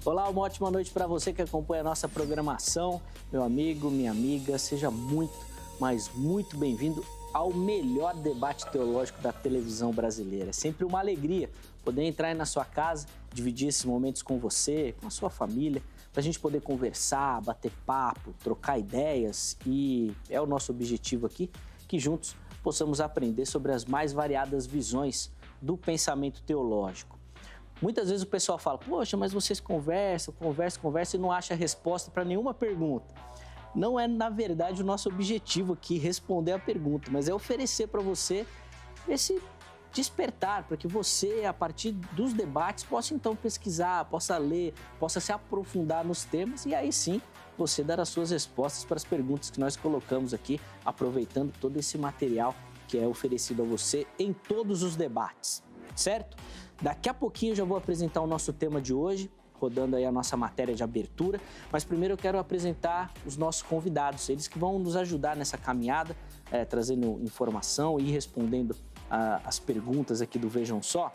Olá, uma ótima noite para você que acompanha a nossa programação. Meu amigo, minha amiga, seja muito, mas muito bem-vindo ao melhor debate teológico da televisão brasileira. É sempre uma alegria poder entrar aí na sua casa, dividir esses momentos com você, com a sua família, para a gente poder conversar, bater papo, trocar ideias, e é o nosso objetivo aqui, que juntos possamos aprender sobre as mais variadas visões do pensamento teológico. Muitas vezes o pessoal fala, poxa, mas vocês conversam e não acham a resposta para nenhuma pergunta. Não é, na verdade, o nosso objetivo aqui responder a pergunta, mas é oferecer para você esse despertar, para que você, a partir dos debates, possa então pesquisar, possa ler, possa se aprofundar nos temas e aí sim você dar as suas respostas para as perguntas que nós colocamos aqui, aproveitando todo esse material que é oferecido a você em todos os debates, certo? Daqui a pouquinho eu já vou apresentar o nosso tema de hoje, rodando aí a nossa matéria de abertura, mas primeiro eu quero apresentar os nossos convidados, eles que vão nos ajudar nessa caminhada, trazendo informação e respondendo as perguntas aqui do Vejam Só.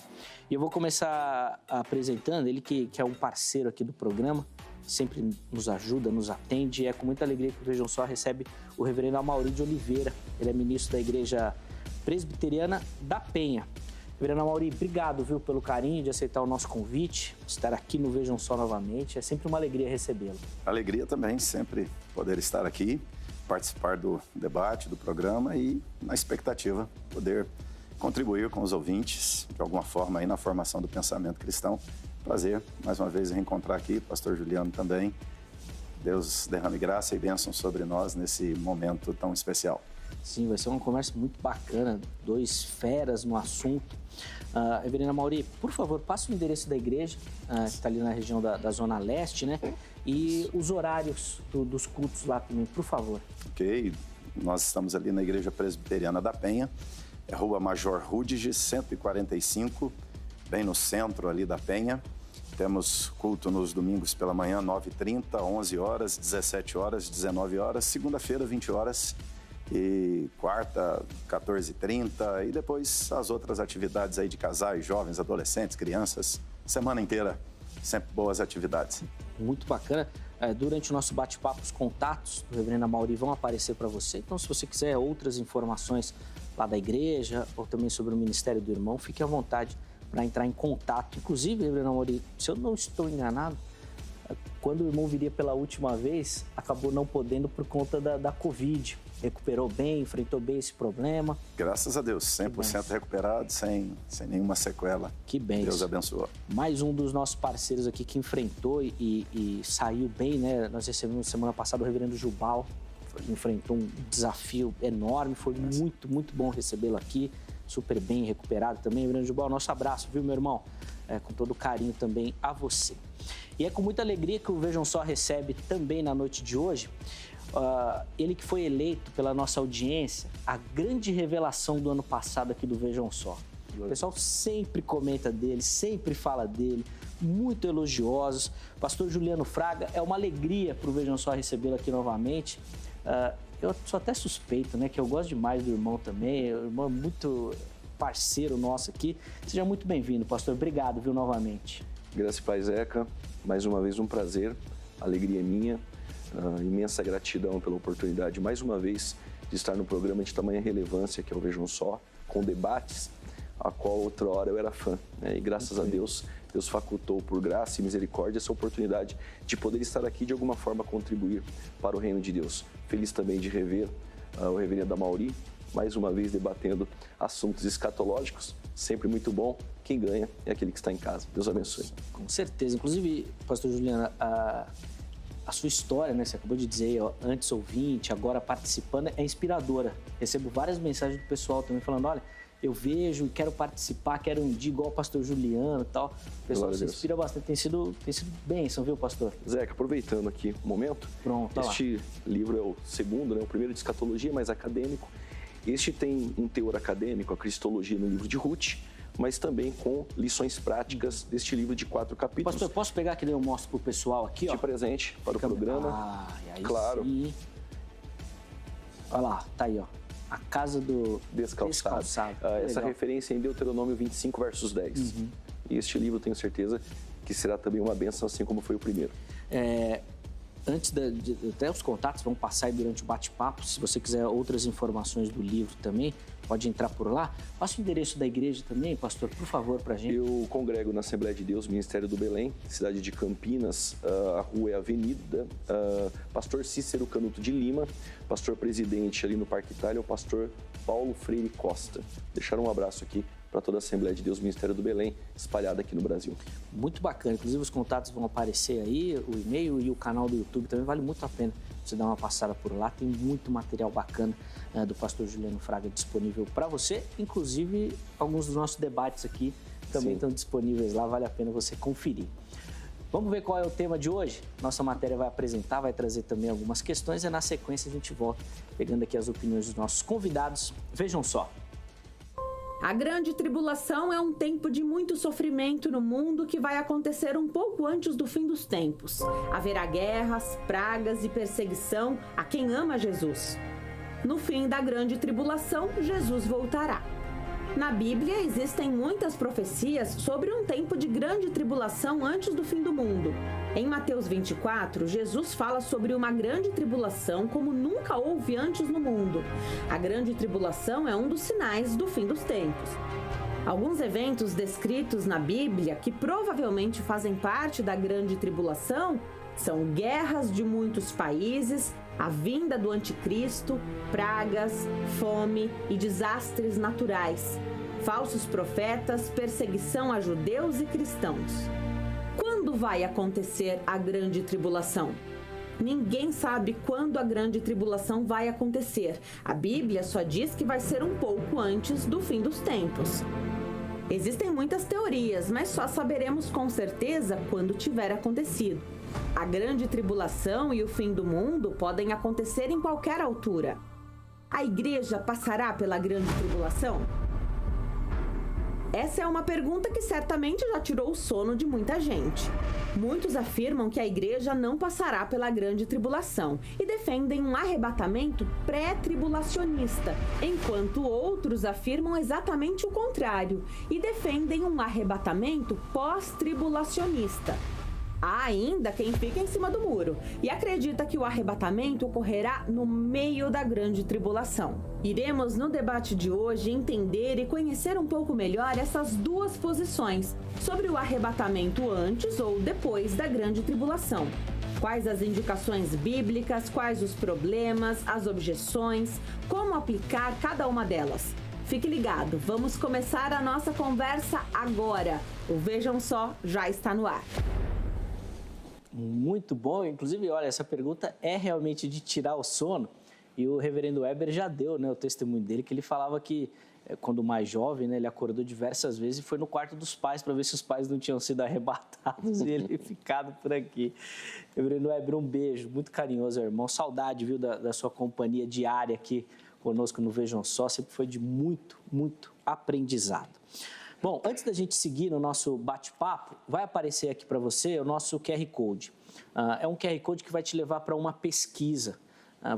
E eu vou começar apresentando ele que é um parceiro aqui do programa, sempre nos ajuda, nos atende, e é com muita alegria que o Vejam Só recebe o reverendo Amaury de Oliveira, ele é ministro da Igreja Presbiteriana da Penha. Reverendo Amaury, obrigado, viu, pelo carinho de aceitar o nosso convite, estar aqui no Vejam Só novamente. É sempre uma alegria recebê-lo. Alegria também, sempre poder estar aqui, participar do debate, do programa e, na expectativa, poder contribuir com os ouvintes, de alguma forma, aí na formação do pensamento cristão. Prazer, mais uma vez, reencontrar aqui, pastor Juliano também. Deus derrame graça e bênção sobre nós nesse momento tão especial. Sim, vai ser uma conversa muito bacana, dois feras no assunto. Reverendo Amaury, por favor, passe o endereço da igreja, que está ali na região da Zona Leste, né? E os horários dos cultos lá também, por favor. Ok, nós estamos ali na Igreja Presbiteriana da Penha, é Rua Major Rudiges, 145, bem no centro ali da Penha. Temos culto nos domingos pela manhã, 9h30, 11 horas, 17 horas, 19 horas, segunda-feira, 20 horas. E quarta, 14h30, e depois as outras atividades aí de casais, jovens, adolescentes, crianças, semana inteira, sempre boas atividades. Muito bacana. Durante o nosso bate-papo, os contatos do reverendo Amaury vão aparecer para você. Então, se você quiser outras informações lá da igreja ou também sobre o Ministério do Irmão, fique à vontade para entrar em contato. Inclusive, reverendo Amaury, se eu não estou enganado, quando o irmão viria pela última vez, acabou não podendo por conta da Covid. Recuperou bem, enfrentou bem esse problema. Graças a Deus, 100% recuperado, sem nenhuma sequela. Que bem. Deus abençoou. Mais um dos nossos parceiros aqui que enfrentou e saiu bem, né? Nós recebemos semana passada o reverendo Jubal, que enfrentou um desafio enorme. Foi muito, muito bom recebê-lo aqui, super bem recuperado também. Reverendo Jubal, nosso abraço, viu, meu irmão? Com todo carinho também a você. E é com muita alegria que o Vejam Só recebe também na noite de hoje ele que foi eleito pela nossa audiência a grande revelação do ano passado aqui do Vejam Só. O pessoal sempre comenta dele, sempre fala dele, muito elogiosos. Pastor Juliano Fraga, é uma alegria para o Vejam Só recebê-lo aqui novamente. Eu sou até suspeito, né, que eu gosto demais do irmão também, o irmão é muito parceiro nosso aqui. Seja muito bem-vindo, pastor. Obrigado, viu, novamente. Graça e paz, Zeca. Mais uma vez um prazer, alegria minha. Imensa gratidão pela oportunidade, mais uma vez, de estar no programa de tamanha relevância que é o Vejam Só, com debates, a qual outra hora eu era fã, né? E graças a Deus, Deus facultou por graça e misericórdia essa oportunidade de poder estar aqui de alguma forma contribuir para o reino de Deus. Feliz também de rever o reverendo Amaury, mais uma vez debatendo assuntos escatológicos, sempre muito bom. Quem ganha é aquele que está em casa. Deus abençoe. Com certeza. Inclusive, pastor Juliano, a sua história, né? Você acabou de dizer, antes ouvinte, agora participando, é inspiradora. Recebo várias mensagens do pessoal também falando, olha, eu vejo e quero participar, quero um dia igual o pastor Juliano e tal. O pessoal se inspira bastante, tem sido bênção, viu, pastor? Zeca, aproveitando aqui o momento, pronto, este livro é o segundo, né? O primeiro de escatologia, mais acadêmico. Este tem um teor acadêmico, a cristologia no livro de Ruth, mas também com lições práticas deste livro de 4 capítulos. Pastor, posso pegar que eu mostro pro pessoal aqui, ó? De presente para o programa. Aí claro. Sim. Olha lá, tá aí, ó. A casa do descalçado. Essa referência em Deuteronômio 25, versos 10. E este livro, tenho certeza, que será também uma bênção, assim como foi o primeiro. Antes até os contatos vão passar aí durante o bate-papo. Se você quiser outras informações do livro também, pode entrar por lá. Passa o endereço da igreja também, pastor, por favor, para a gente. Eu congrego na Assembleia de Deus, Ministério do Belém, cidade de Campinas. A rua é Avenida Pastor Cícero Canuto de Lima. Pastor presidente ali no Parque Itália é o pastor Paulo Freire Costa. Deixar um abraço aqui para toda a Assembleia de Deus, Ministério do Belém, espalhada aqui no Brasil. Muito bacana, inclusive os contatos vão aparecer aí, o e-mail e o canal do YouTube também, vale muito a pena você dar uma passada por lá, tem muito material bacana do pastor Juliano Fraga disponível para você, inclusive alguns dos nossos debates aqui também estão disponíveis lá, vale a pena você conferir. Vamos ver qual é o tema de hoje? Nossa matéria vai apresentar, vai trazer também algumas questões e na sequência a gente volta pegando aqui as opiniões dos nossos convidados. Vejam só. A grande tribulação é um tempo de muito sofrimento no mundo que vai acontecer um pouco antes do fim dos tempos. Haverá guerras, pragas e perseguição a quem ama Jesus. No fim da grande tribulação, Jesus voltará. Na Bíblia existem muitas profecias sobre um tempo de grande tribulação antes do fim do mundo. Em Mateus 24, Jesus fala sobre uma grande tribulação como nunca houve antes no mundo. A grande tribulação é um dos sinais do fim dos tempos. Alguns eventos descritos na Bíblia que provavelmente fazem parte da grande tribulação são guerras de muitos países, a vinda do anticristo, pragas, fome e desastres naturais, falsos profetas, perseguição a judeus e cristãos. Quando vai acontecer a grande tribulação? Ninguém sabe quando a grande tribulação vai acontecer. A Bíblia só diz que vai ser um pouco antes do fim dos tempos. Existem muitas teorias, mas só saberemos com certeza quando tiver acontecido. A grande tribulação e o fim do mundo podem acontecer em qualquer altura. A igreja passará pela grande tribulação? Essa é uma pergunta que certamente já tirou o sono de muita gente. Muitos afirmam que a igreja não passará pela grande tribulação e defendem um arrebatamento pré-tribulacionista, enquanto outros afirmam exatamente o contrário e defendem um arrebatamento pós-tribulacionista. Há ainda quem fica em cima do muro e acredita que o arrebatamento ocorrerá no meio da grande tribulação. Iremos no debate de hoje entender e conhecer um pouco melhor essas duas posições sobre o arrebatamento antes ou depois da grande tribulação. Quais as indicações bíblicas, quais os problemas, as objeções, como aplicar cada uma delas. Fique ligado, vamos começar a nossa conversa agora. O Vejam Só já está no ar. Muito bom, inclusive, olha, essa pergunta é realmente de tirar o sono e o reverendo Weber já deu, né, o testemunho dele, que ele falava que quando mais jovem, né, ele acordou diversas vezes e foi no quarto dos pais para ver se os pais não tinham sido arrebatados e ele ficado por aqui. Reverendo Weber, um beijo, muito carinhoso, irmão, saudade, viu, da sua companhia diária aqui conosco no Vejam Só, sempre foi de muito, muito aprendizado. Bom, antes da gente seguir no nosso bate-papo, vai aparecer aqui para você o nosso QR Code. É um QR Code que vai te levar para uma pesquisa.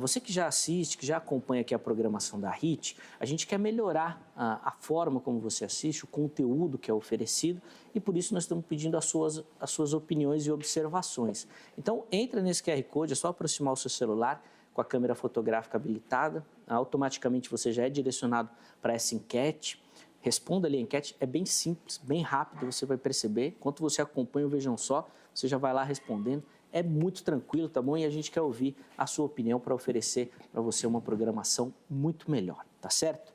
Você que já assiste, que já acompanha aqui a programação da HIT, a gente quer melhorar a forma como você assiste, o conteúdo que é oferecido e por isso nós estamos pedindo as suas opiniões e observações. Então, entra nesse QR Code, é só aproximar o seu celular com a câmera fotográfica habilitada, automaticamente você já é direcionado para essa enquete. Responda ali a enquete, é bem simples, bem rápido, você vai perceber. Enquanto você acompanha o Vejam Só, você já vai lá respondendo. É muito tranquilo, tá bom? E a gente quer ouvir a sua opinião para oferecer para você uma programação muito melhor, tá certo?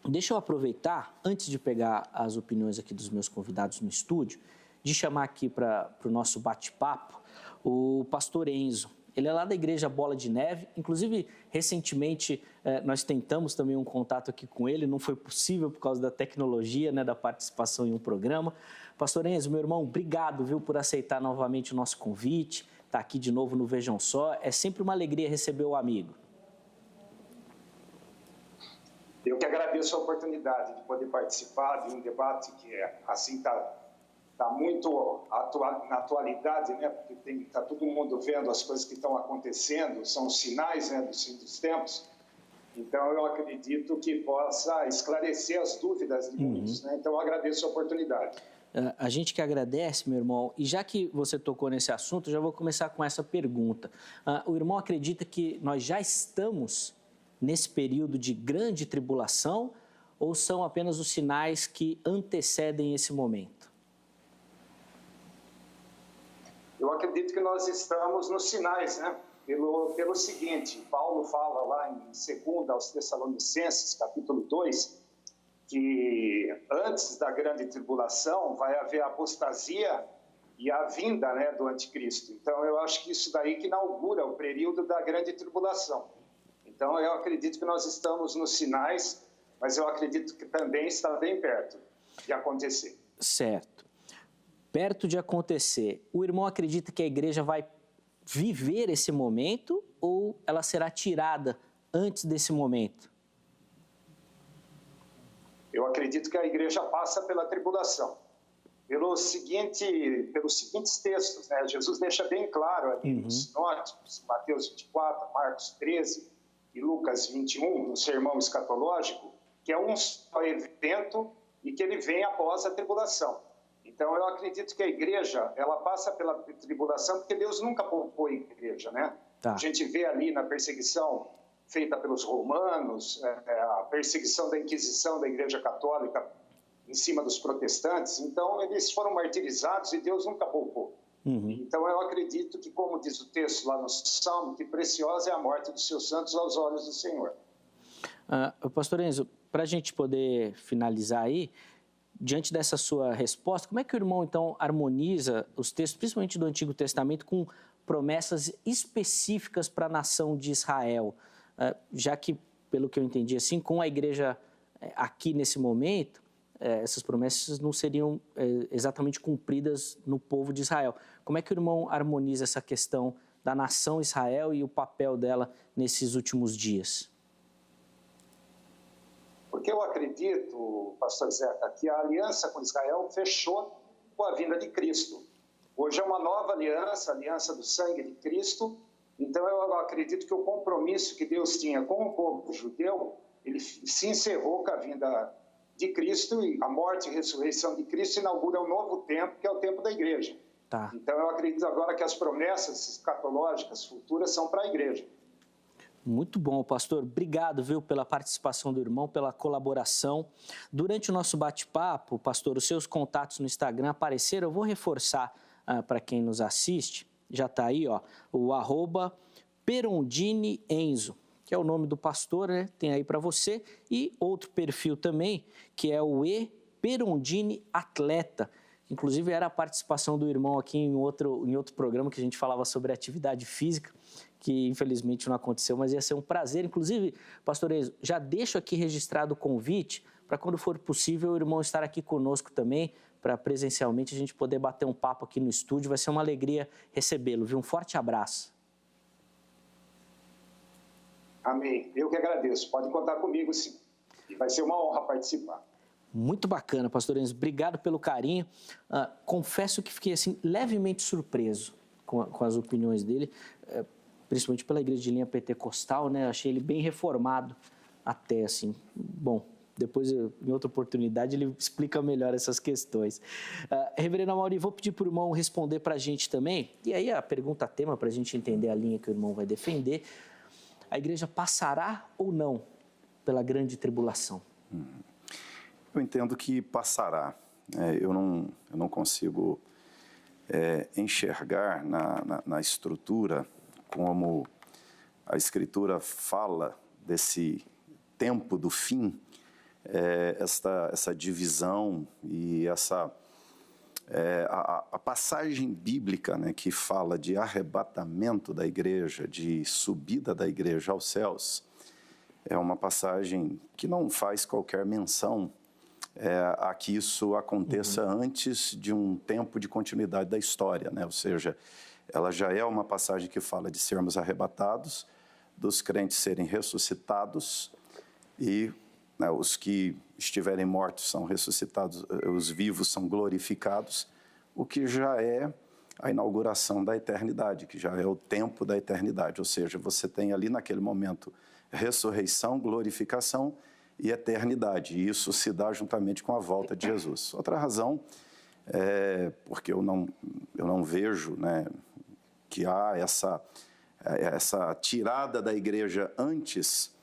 Deixa eu aproveitar, antes de pegar as opiniões aqui dos meus convidados no estúdio, de chamar aqui para o nosso bate-papo o pastor Enzo. Ele é lá da Igreja Bola de Neve, inclusive, recentemente, nós tentamos também um contato aqui com ele, não foi possível por causa da tecnologia, né, da participação em um programa. Pastor Enzo, meu irmão, obrigado, viu, por aceitar novamente o nosso convite, estar aqui de novo no Vejam Só, é sempre uma alegria receber o amigo. Eu que agradeço a oportunidade de poder participar de um debate que assim está muito na atualidade, né? Porque está todo mundo vendo as coisas que estão acontecendo, são sinais, né, dos fim dos tempos. Então, eu acredito que possa esclarecer as dúvidas de muitos, né? Então, eu agradeço a oportunidade. A gente que agradece, meu irmão, e já que você tocou nesse assunto, eu já vou começar com essa pergunta. O irmão acredita que nós já estamos nesse período de grande tribulação ou são apenas os sinais que antecedem esse momento? Eu acredito que nós estamos nos sinais, né? Pelo seguinte, Paulo fala lá em 2 aos Tessalonicenses, capítulo 2, que antes da grande tribulação vai haver a apostasia e a vinda, né, do anticristo. Então, eu acho que isso daí que inaugura o período da grande tribulação. Então, eu acredito que nós estamos nos sinais, mas eu acredito que também está bem perto de acontecer. Certo. Perto de acontecer. O irmão acredita que a igreja vai viver esse momento ou ela será tirada antes desse momento? Eu acredito que a igreja passa pela tribulação. Pelos seguintes textos, né? Jesus deixa bem claro ali nos sinóticos, Mateus 24, Marcos 13 e Lucas 21, no sermão escatológico, que é um só evento e que ele vem após a tribulação. Então, eu acredito que a igreja, ela passa pela tribulação porque Deus nunca poupou a igreja, né? Tá. A gente vê ali na perseguição feita pelos romanos, a perseguição da Inquisição da Igreja Católica em cima dos protestantes. Então, eles foram martirizados e Deus nunca poupou. Então, eu acredito que, como diz o texto lá no Salmo, que preciosa é a morte dos seus santos aos olhos do Senhor. Pastor Enzo, para a gente poder finalizar aí, diante dessa sua resposta, como é que o irmão, então, harmoniza os textos, principalmente do Antigo Testamento, com promessas específicas para a nação de Israel? Já que, pelo que eu entendi, assim, com a igreja aqui nesse momento, essas promessas não seriam exatamente cumpridas no povo de Israel. Como é que o irmão harmoniza essa questão da nação Israel e o papel dela nesses últimos dias? Porque eu acredito, pastor Zeca, que a aliança com Israel fechou com a vinda de Cristo. Hoje é uma nova aliança, a aliança do sangue de Cristo. Então, eu acredito que o compromisso que Deus tinha com o povo judeu, ele se encerrou com a vinda de Cristo, e a morte e ressurreição de Cristo inaugura um novo tempo, que é o tempo da igreja. Tá. Então, eu acredito agora que as promessas escatológicas futuras são para a igreja. Muito bom, pastor. Obrigado, viu, pela participação do irmão, pela colaboração. Durante o nosso bate-papo, pastor, os seus contatos no Instagram apareceram. Eu vou reforçar para quem nos assiste. Já está aí, ó, o @PerondiniEnzo, que é o nome do pastor, né? Tem aí para você. E outro perfil também, que é o @Perondini_Atleta. Inclusive, era a participação do irmão aqui em outro programa que a gente falava sobre atividade física, que infelizmente não aconteceu, mas ia ser um prazer. Inclusive, pastor Enzo, já deixo aqui registrado o convite para, quando for possível, o irmão estar aqui conosco também, para presencialmente a gente poder bater um papo aqui no estúdio. Vai ser uma alegria recebê-lo, viu? Um forte abraço. Amém. Eu que agradeço. Pode contar comigo, sim. E vai ser uma honra participar. Muito bacana, pastor Enzo. Obrigado pelo carinho. Confesso que fiquei assim, levemente surpreso com as opiniões dele, principalmente pela igreja de linha pentecostal, né? Achei ele bem reformado até, assim. Bom, depois, em outra oportunidade, ele explica melhor essas questões. Reverendo Amaury, vou pedir para o irmão responder para a gente também. E aí a pergunta tema, para a gente entender a linha que o irmão vai defender. A igreja passará ou não pela grande tribulação? Eu entendo que passará. Eu não consigo enxergar na estrutura como a Escritura fala desse tempo do fim, essa divisão e a passagem bíblica, né, que fala de arrebatamento da igreja, de subida da igreja aos céus, é uma passagem que não faz qualquer menção a que isso aconteça antes de um tempo de continuidade da história, né? Ou seja, ela já é uma passagem que fala de sermos arrebatados, dos crentes serem ressuscitados e, né, os que estiverem mortos são ressuscitados, os vivos são glorificados, o que já é a inauguração da eternidade, que já é o tempo da eternidade. Ou seja, você tem ali naquele momento ressurreição, glorificação e eternidade. E isso se dá juntamente com a volta de Jesus. Outra razão porque eu não vejo, né, que há essa tirada da igreja antes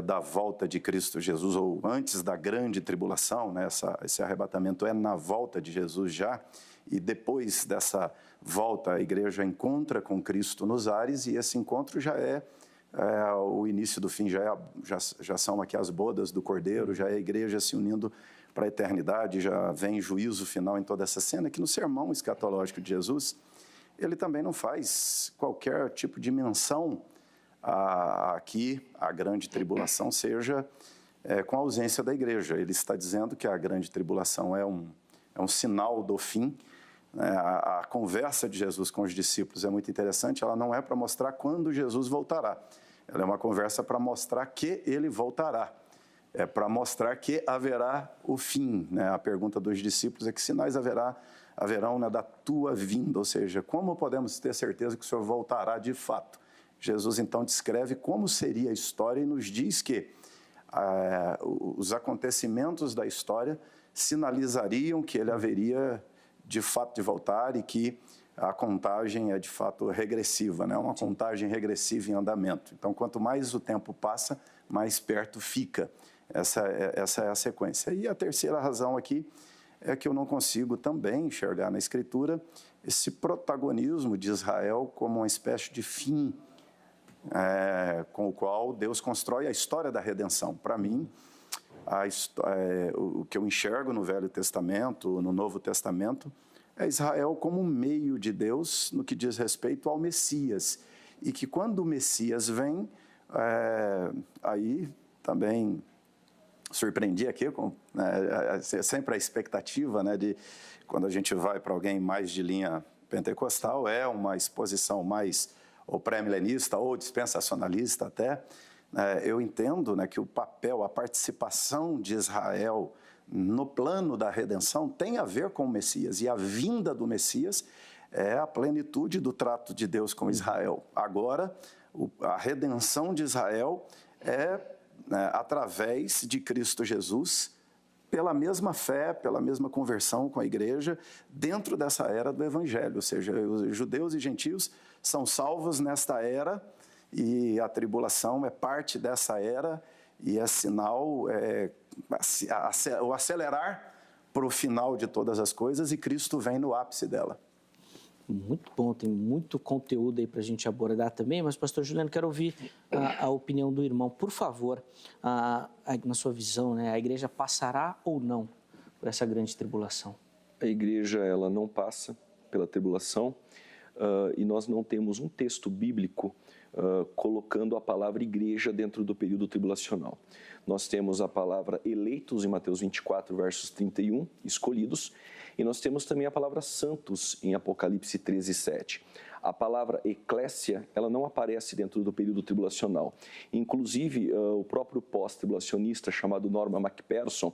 da volta de Cristo Jesus, ou antes da grande tribulação, né? Esse arrebatamento é na volta de Jesus já, e depois dessa volta a igreja encontra com Cristo nos ares, e esse encontro já é o início do fim, já são aqui as bodas do Cordeiro, já é a igreja se unindo para a eternidade, já vem juízo final em toda essa cena, que no sermão escatológico de Jesus, ele também não faz qualquer tipo de menção aqui a grande tribulação seja com a ausência da igreja. Ele está dizendo que a grande tribulação é um sinal do fim. A conversa de Jesus com os discípulos é muito interessante, ela não é para mostrar quando Jesus voltará, ela é uma conversa para mostrar que ele voltará, é para mostrar que haverá o fim, né? A pergunta dos discípulos é que sinais haverão, né, da tua vinda, ou seja, como podemos ter certeza que o Senhor voltará de fato? Jesus então descreve como seria a história e nos diz que os acontecimentos da história sinalizariam que ele haveria de fato de voltar e que a contagem é de fato regressiva, né? Uma contagem regressiva em andamento. Então, quanto mais o tempo passa, mais perto fica. Essa é a sequência. E a terceira razão aqui é que eu não consigo também enxergar na Escritura esse protagonismo de Israel como uma espécie de fim com o qual Deus constrói a história da redenção. Para mim, o que eu enxergo no Velho Testamento, no Novo Testamento, é Israel como um meio de Deus no que diz respeito ao Messias. E que quando o Messias vem, aí também surpreendi aqui, sempre a expectativa, né, de quando a gente vai para alguém mais de linha pentecostal, é uma exposição mais ou pré-milenista ou dispensacionalista até. Eu entendo, né, que o papel, a participação de Israel no plano da redenção tem a ver com o Messias, e a vinda do Messias é a plenitude do trato de Deus com Israel. Agora, a redenção de Israel através de Cristo Jesus, pela mesma fé, pela mesma conversão com a igreja, dentro dessa era do Evangelho, ou seja, os judeus e gentios são salvos nesta era, e a tribulação é parte dessa era, e é sinal, o acelerar para o final de todas as coisas, e Cristo vem no ápice dela. Muito bom, tem muito conteúdo aí para a gente abordar também, mas, pastor Juliano, quero ouvir a opinião do irmão. Por favor, na sua visão, né, a igreja passará ou não por essa grande tribulação? A igreja, ela não passa pela tribulação, e nós não temos um texto bíblico colocando a palavra igreja dentro do período tribulacional. Nós temos a palavra eleitos em Mateus 24, versos 31, escolhidos, e nós temos também a palavra santos em Apocalipse 13, 7. A palavra eclésia, ela não aparece dentro do período tribulacional. Inclusive, o próprio pós-tribulacionista chamado Norman MacPherson,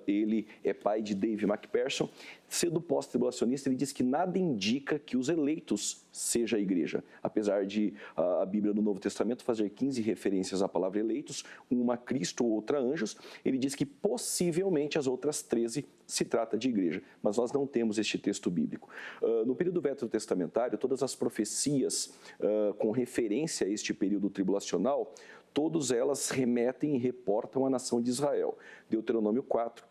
ele é pai de Dave MacPherson, sendo pós-tribulacionista, ele diz que nada indica que os eleitos seja a igreja. Apesar de a Bíblia no Novo Testamento fazer 15 referências à palavra eleitos, uma a Cristo, outra a anjos, ele diz que possivelmente as outras 13 se trata de igreja, mas nós não temos este texto bíblico. No período veterotestamentário, todas as profecias com referência a este período tribulacional, todas elas remetem e reportam a nação de Israel. Deuteronômio 4,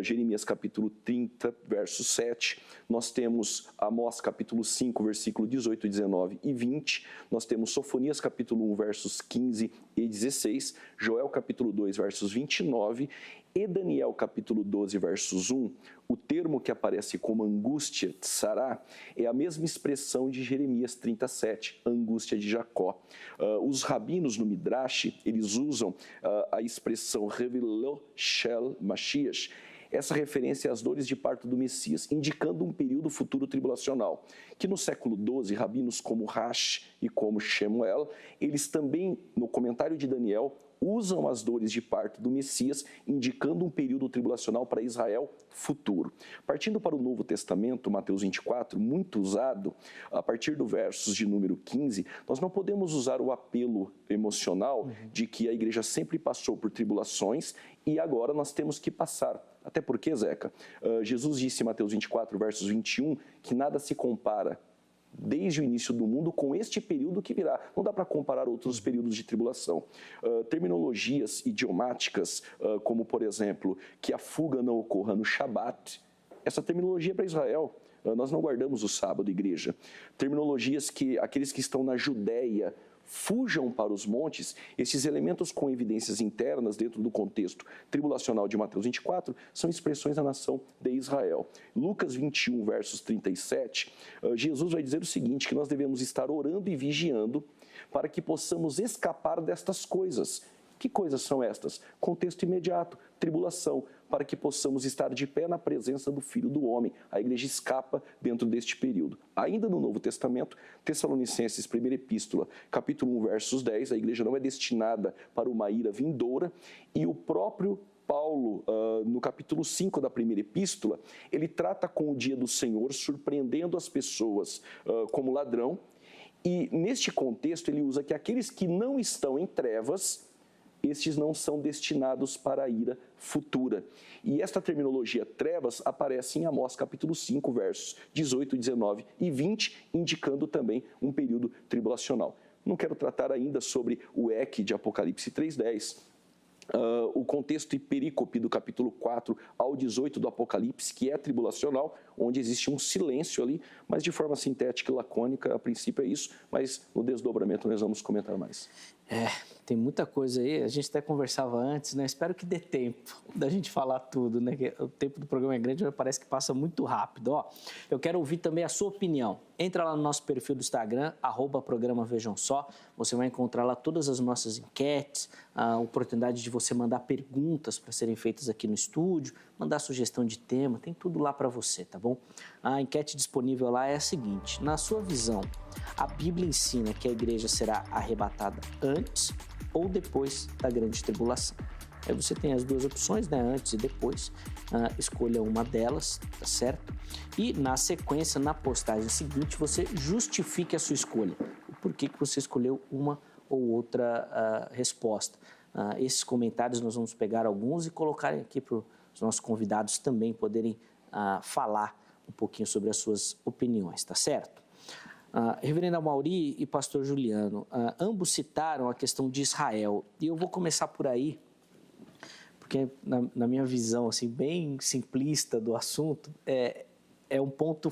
Jeremias capítulo 30, verso 7, nós temos Amós capítulo 5, versículo 18, 19 e 20, nós temos Sofonias capítulo 1, versos 15 e 16, Joel capítulo 2, versos 29 e Daniel capítulo 12, versos 1, o termo que aparece como angústia, tsará, é a mesma expressão de Jeremias 37, angústia de Jacó. Os rabinos no Midrash, eles usam a expressão revelou shel Mashiach, essa referência às dores de parto do Messias, indicando um período futuro tribulacional, que no século XII, rabinos como Rash e como Shemuel, eles também, no comentário de Daniel, usam as dores de parto do Messias, indicando um período tribulacional para Israel futuro. Partindo para o Novo Testamento, Mateus 24, muito usado, a partir do versos de número 15, nós não podemos usar o apelo emocional de que a igreja sempre passou por tribulações e agora nós temos que passar. Até porque, Zeca, Jesus disse em Mateus 24, versos 21, que nada se compara desde o início do mundo com este período que virá. Não dá para comparar outros períodos de tribulação. Terminologias idiomáticas, como, por exemplo, que a fuga não ocorra no Shabat, essa terminologia é para Israel. Nós não guardamos o sábado, igreja. Terminologias que aqueles que estão na Judéia fujam para os montes, esses elementos com evidências internas dentro do contexto tribulacional de Mateus 24, são expressões da nação de Israel. Lucas 21, versos 37, Jesus vai dizer o seguinte, que nós devemos estar orando e vigiando para que possamos escapar destas coisas. Que coisas são estas? Contexto imediato, tribulação, para que possamos estar de pé na presença do Filho do Homem. A igreja escapa dentro deste período. Ainda no Novo Testamento, Tessalonicenses, primeira epístola, capítulo 1, versos 10, a igreja não é destinada para uma ira vindoura, e o próprio Paulo, no capítulo 5 da primeira epístola, ele trata com o dia do Senhor, surpreendendo as pessoas como ladrão, e neste contexto ele usa que aqueles que não estão em trevas, estes não são destinados para a ira futura. E esta terminologia trevas aparece em Amós capítulo 5, versos 18, 19 e 20, indicando também um período tribulacional. Não quero tratar ainda sobre o EC de Apocalipse 3:10, o contexto e perícope do capítulo 4 ao 18 do Apocalipse, que é tribulacional, onde existe um silêncio ali, mas de forma sintética e lacônica, a princípio é isso, mas no desdobramento nós vamos comentar mais. Tem muita coisa aí, a gente até conversava antes, né? Espero que dê tempo da gente falar tudo, né? O tempo do programa é grande, mas parece que passa muito rápido. Eu quero ouvir também a sua opinião. Entra lá no nosso perfil do Instagram, @programa Vejam Só. Você vai encontrar lá todas as nossas enquetes, a oportunidade de você mandar perguntas para serem feitas aqui no estúdio, mandar sugestão de tema, tem tudo lá para você, tá bom? A enquete disponível lá é a seguinte: na sua visão, a Bíblia ensina que a igreja será arrebatada antes ou depois da grande tribulação? Aí você tem as duas opções, né? Antes e depois. Escolha uma delas, tá certo? E na sequência, na postagem seguinte, você justifique a sua escolha. O porquê que você escolheu uma ou outra resposta. Esses comentários nós vamos pegar alguns e colocar aqui para os nossos convidados também poderem falar um pouquinho sobre as suas opiniões, tá certo? Reverendo Amaury e pastor Juliano, ambos citaram a questão de Israel, e eu vou começar por aí, porque na minha visão assim, bem simplista do assunto, é um ponto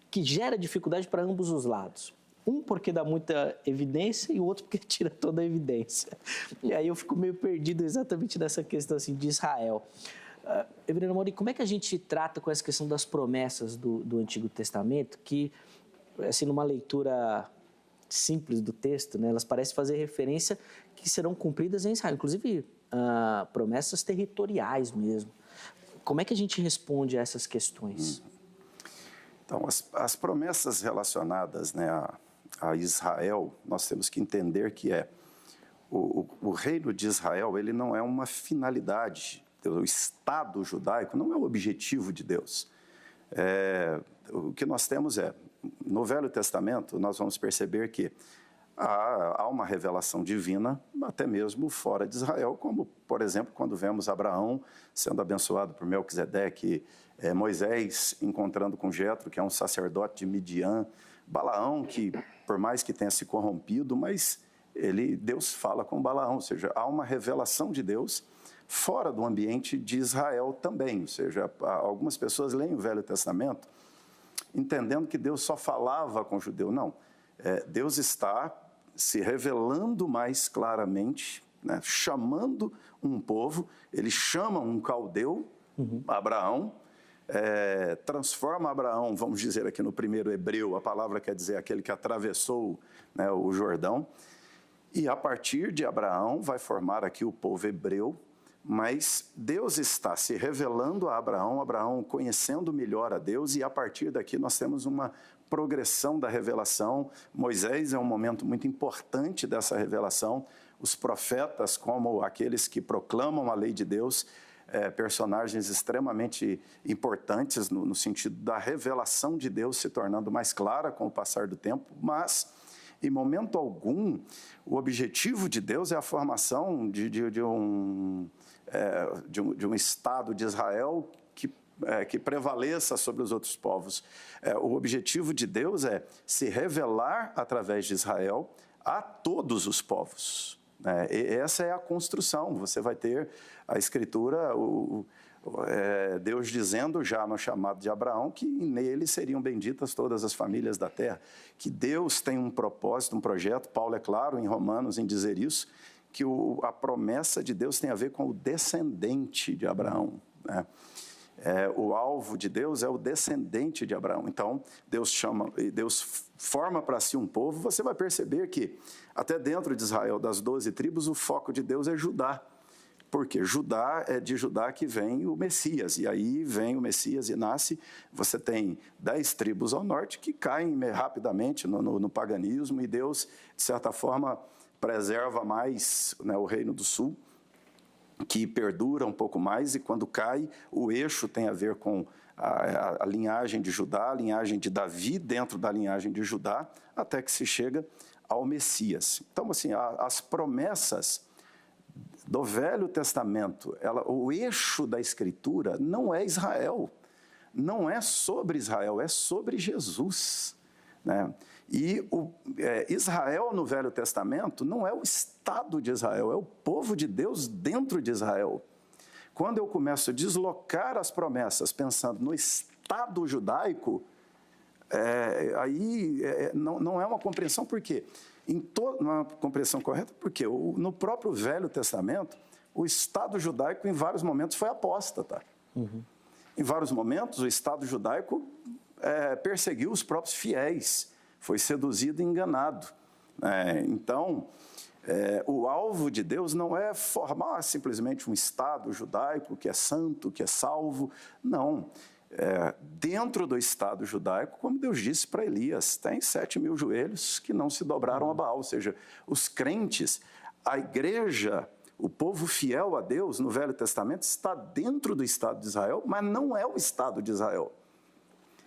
que gera dificuldade para ambos os lados. Um porque dá muita evidência e o outro porque tira toda a evidência. E aí eu fico meio perdido exatamente nessa questão assim, de Israel. Reverendo Amaury, como é que a gente trata com essa questão das promessas do Antigo Testamento, que, assim, numa leitura simples do texto, né, elas parecem fazer referência que serão cumpridas em Israel, inclusive promessas territoriais mesmo. Como é que a gente responde a essas questões? Então, as promessas relacionadas, né, a Israel, nós temos que entender que o reino de Israel, ele não é uma finalidade. O Estado judaico não é o objetivo de Deus. O que nós temos no Velho Testamento, nós vamos perceber que há uma revelação divina, até mesmo fora de Israel, como, por exemplo, quando vemos Abraão sendo abençoado por Melquisedeque, Moisés encontrando com Jetro, que é um sacerdote de Midian, Balaão, que por mais que tenha se corrompido, mas Deus fala com Balaão, ou seja, há uma revelação de Deus fora do ambiente de Israel também, ou seja, algumas pessoas leem o Velho Testamento entendendo que Deus só falava com o judeu. Não, Deus está se revelando mais claramente, né, chamando um povo, ele chama um caldeu, Abraão, transforma Abraão, vamos dizer aqui no primeiro hebreu, a palavra quer dizer aquele que atravessou, né, o Jordão, e a partir de Abraão vai formar aqui o povo hebreu, mas Deus está se revelando a Abraão, Abraão conhecendo melhor a Deus, e a partir daqui nós temos uma progressão da revelação. Moisés é um momento muito importante dessa revelação, os profetas como aqueles que proclamam a lei de Deus, personagens extremamente importantes no sentido da revelação de Deus se tornando mais clara com o passar do tempo, mas, em momento algum, o objetivo de Deus é a formação de um Estado de Israel que prevaleça sobre os outros povos. O objetivo de Deus é se revelar através de Israel a todos os povos. Essa é a construção. Você vai ter a Escritura, Deus dizendo já no chamado de Abraão que nele seriam benditas todas as famílias da terra, que Deus tem um propósito, um projeto. Paulo é claro em Romanos em dizer isso, que a promessa de Deus tem a ver com o descendente de Abraão, né? O alvo de Deus é o descendente de Abraão. Então, Deus forma para si um povo. Você vai perceber que, até dentro de Israel, das 12 tribos, o foco de Deus é Judá. Porque Judá é de Judá que vem o Messias. E aí vem o Messias e nasce. Você tem 10 tribos ao norte que caem rapidamente no paganismo. E Deus, de certa forma, preserva mais, né, o Reino do Sul, que perdura um pouco mais, e quando cai, o eixo tem a ver com a linhagem de Judá, a linhagem de Davi dentro da linhagem de Judá, até que se chega ao Messias. Então, assim, as promessas do Velho Testamento, o eixo da Escritura não é Israel, não é sobre Israel, é sobre Jesus, né? E Israel no Velho Testamento não é o Estado de Israel, é o povo de Deus dentro de Israel. Quando eu começo a deslocar as promessas pensando no Estado judaico, aí não é uma compreensão, porque não é uma compreensão correta, porque no próprio Velho Testamento, o Estado judaico em vários momentos foi apóstata. Uhum. Em vários momentos, o Estado judaico perseguiu os próprios fiéis, foi seduzido e enganado. Então, o alvo de Deus não é formar simplesmente um Estado judaico que é santo, que é salvo. Não. Dentro do Estado judaico, como Deus disse para Elias, tem 7.000 joelhos que não se dobraram a Baal. Ou seja, os crentes, a igreja, o povo fiel a Deus no Velho Testamento está dentro do Estado de Israel, mas não é o Estado de Israel.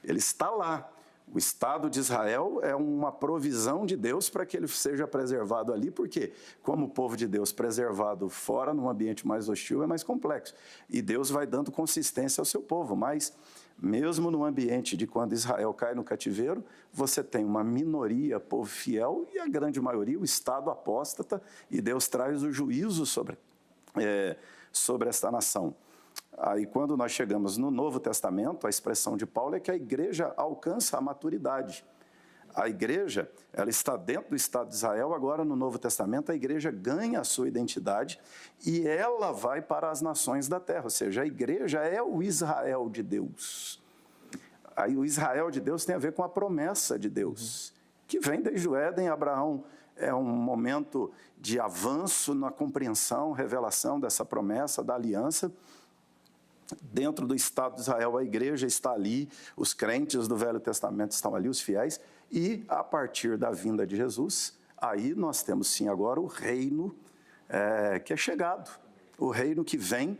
Ele está lá. O Estado de Israel é uma provisão de Deus para que ele seja preservado ali, porque, como o povo de Deus preservado fora, num ambiente mais hostil, é mais complexo. E Deus vai dando consistência ao seu povo. Mas, mesmo no ambiente de quando Israel cai no cativeiro, você tem uma minoria, povo fiel, e a grande maioria, o Estado apóstata, e Deus traz o juízo sobre esta nação. Aí, quando nós chegamos no Novo Testamento, a expressão de Paulo é que a igreja alcança a maturidade. A igreja, ela está dentro do Estado de Israel, agora no Novo Testamento a igreja ganha a sua identidade e ela vai para as nações da terra, ou seja, a igreja é o Israel de Deus. Aí o Israel de Deus tem a ver com a promessa de Deus, que vem desde o Éden. Abraão é um momento de avanço na compreensão, revelação dessa promessa, da aliança. Dentro do Estado de Israel, a igreja está ali, os crentes do Velho Testamento estão ali, os fiéis, e a partir da vinda de Jesus, aí nós temos sim agora o reino que é chegado, o reino que vem,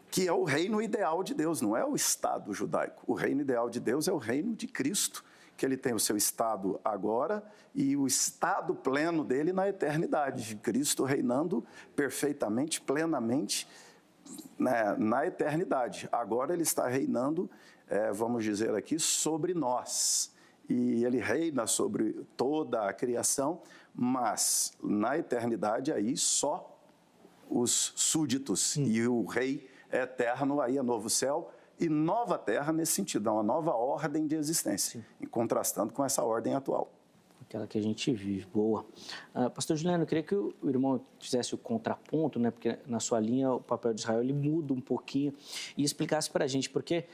que é o reino ideal de Deus, não é o Estado judaico. O reino ideal de Deus é o reino de Cristo, que ele tem o seu Estado agora e o Estado pleno dele na eternidade. Cristo reinando perfeitamente, plenamente, na eternidade. Agora ele está reinando, vamos dizer aqui, sobre nós. E ele reina sobre toda a criação, mas na eternidade aí só os súditos. E o rei eterno, aí é novo céu e nova terra nesse sentido, é uma nova ordem de existência, contrastando com essa ordem atual. Aquela que a gente vive, boa. Pastor Juliano, eu queria que o irmão fizesse o contraponto, né? Porque na sua linha o papel de Israel ele muda um pouquinho e explicasse para a gente, porque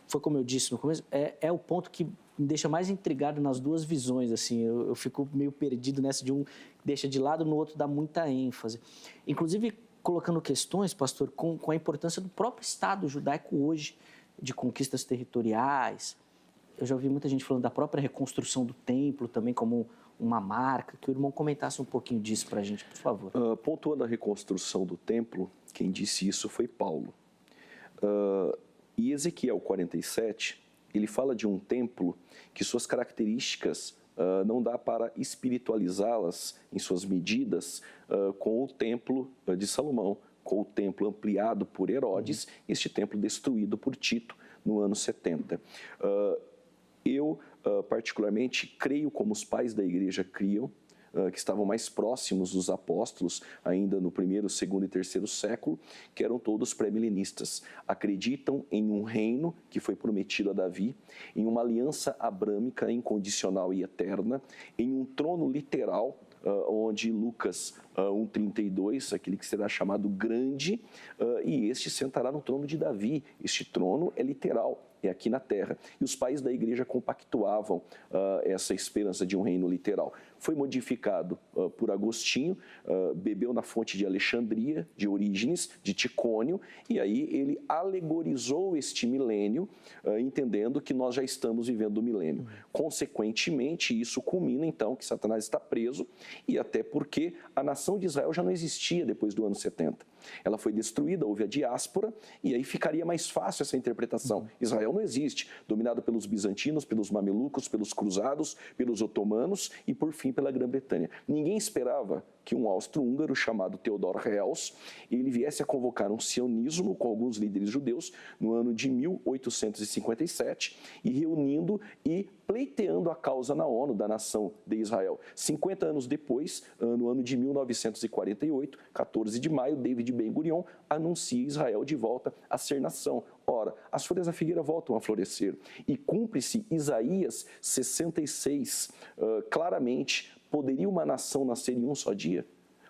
foi como eu disse no começo, é o ponto que me deixa mais intrigado nas duas visões, assim, eu fico meio perdido nessa de um deixa de lado, no outro dá muita ênfase. Inclusive colocando questões, pastor, com a importância do próprio Estado judaico hoje, de conquistas territoriais. Eu já ouvi muita gente falando da própria reconstrução do templo também como uma marca, que o irmão comentasse um pouquinho disso para a gente, por favor. Pontuando a reconstrução do templo, quem disse isso foi Paulo. E Ezequiel 47, ele fala de um templo que suas características não dá para espiritualizá-las em suas medidas com o templo de Salomão, com o templo ampliado por Herodes, este templo destruído por Tito no ano 70. Eu, particularmente, creio como os pais da igreja criam, que estavam mais próximos dos apóstolos, ainda no primeiro, segundo e terceiro século, que eram todos pré-milenistas. Acreditam em um reino que foi prometido a Davi, em uma aliança abrâmica incondicional e eterna, em um trono literal, onde Lucas 1,32, aquele que será chamado grande, e este sentará no trono de Davi. Este trono é literal, é aqui na terra. E os pais da igreja compactuavam essa esperança de um reino literal. Foi modificado por Agostinho, bebeu na fonte de Alexandria, de Orígenes, de Ticônio, e aí ele alegorizou este milênio, entendendo que nós já estamos vivendo o milênio. Consequentemente, isso culmina, então, que Satanás está preso, e até porque a nação de Israel já não existia depois do ano 70. Ela foi destruída, houve a diáspora, e aí ficaria mais fácil essa interpretação. Israel não existe, dominado pelos bizantinos, pelos mamelucos, pelos cruzados, pelos otomanos e, por fim, pela Grã-Bretanha. Ninguém esperava que um austro-húngaro chamado Theodor Herzl, ele viesse a convocar um sionismo com alguns líderes judeus no ano de 1857 e reunindo e pleiteando a causa na ONU da nação de Israel. 50 anos depois, no ano de 1948, 14 de maio, David Ben-Gurion anuncia Israel de volta a ser nação. Ora, as folhas da figueira voltam a florescer e cumpre-se Isaías 66, claramente. Poderia uma nação nascer em um só dia?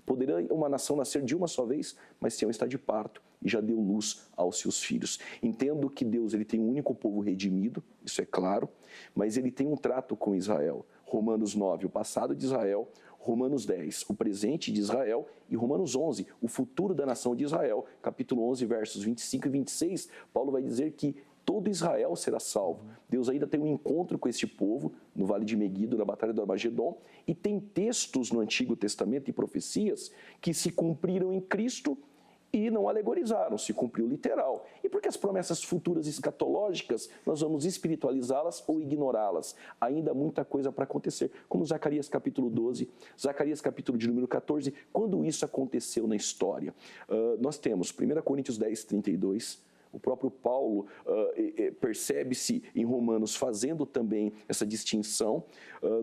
Poderia uma nação nascer de uma só vez? Mas Sião está de parto e já deu luz aos seus filhos. Entendo que Deus ele tem um único povo redimido, isso é claro, mas ele tem um trato com Israel. Romanos 9, o passado de Israel. Romanos 10, o presente de Israel, e Romanos 11, o futuro da nação de Israel. Capítulo 11, versos 25 e 26, Paulo vai dizer que todo Israel será salvo. Deus ainda tem um encontro com este povo no Vale de Meguido, na Batalha do Armagedon, e tem textos no Antigo Testamento e profecias que se cumpriram em Cristo e não alegorizaram, se cumpriu literal. E porque as promessas futuras escatológicas, nós vamos espiritualizá-las ou ignorá-las. Ainda há muita coisa para acontecer, como Zacarias capítulo 12, Zacarias capítulo de número 14, quando isso aconteceu na história. Nós temos 1 Coríntios 10, 32, o próprio Paulo percebe-se em Romanos fazendo também essa distinção.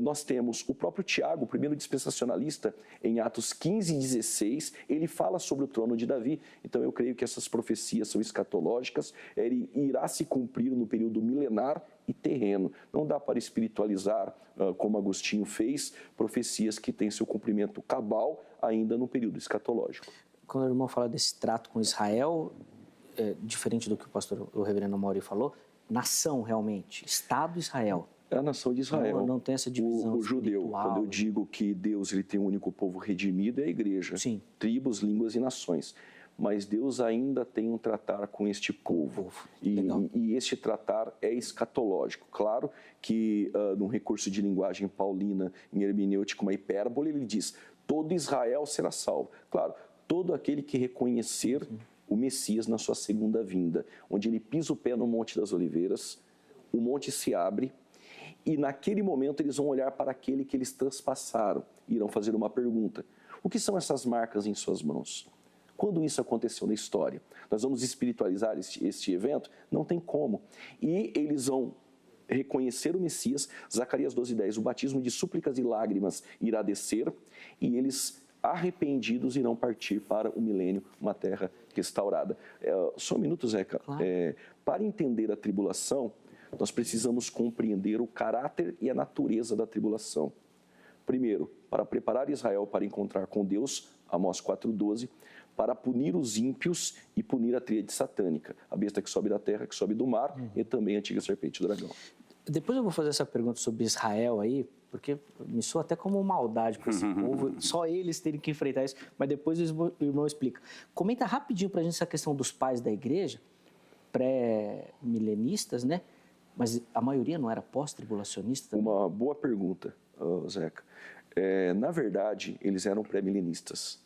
Nós temos o próprio Tiago, o primeiro dispensacionalista, em Atos 15 e 16, ele fala sobre o trono de Davi. Então eu creio que essas profecias são escatológicas, ele irá se cumprir no período milenar e terreno. Não dá para espiritualizar, como Agostinho fez, profecias que têm seu cumprimento cabal ainda no período escatológico. Quando o irmão fala desse trato com Israel, diferente do que o reverendo Mauri falou, nação realmente, Estado Israel. É a nação de Israel. Não tem essa divisão o judeu, quando eu digo que Deus ele tem um único povo redimido, é a igreja. Sim. Tribos, línguas e nações. Mas Deus ainda tem um tratar com este povo. E este tratar é escatológico. Claro que, num recurso de linguagem paulina, em hermenêutica, uma hipérbole, ele diz, todo Israel será salvo. Claro, todo aquele que reconhecer o Messias na sua segunda vinda, onde ele pisa o pé no Monte das Oliveiras, o monte se abre, e naquele momento eles vão olhar para aquele que eles transpassaram e irão fazer uma pergunta. O que são essas marcas em suas mãos? Quando isso aconteceu na história? Nós vamos espiritualizar este evento? Não tem como. E eles vão reconhecer o Messias, Zacarias 12:10, o batismo de súplicas e lágrimas irá descer, e eles arrependidos irão partir para o milênio, uma terra restaurada. Só um minuto, Zeca. Claro. Para entender a tribulação, nós precisamos compreender o caráter e a natureza da tribulação. Primeiro, para preparar Israel para encontrar com Deus, Amós 4:12, para punir os ímpios e punir a tríade satânica, a besta que sobe da terra, que sobe do mar, e também a antiga serpente e o dragão. Depois eu vou fazer essa pergunta sobre Israel aí, porque me soa até como maldade para esse povo, só eles terem que enfrentar isso, mas depois o irmão explica. Comenta rapidinho para a gente essa questão dos pais da igreja, pré-milenistas, né? Mas a maioria não era pós-tribulacionista também? Uma boa pergunta, Zeca. Na verdade, eles eram pré-milenistas.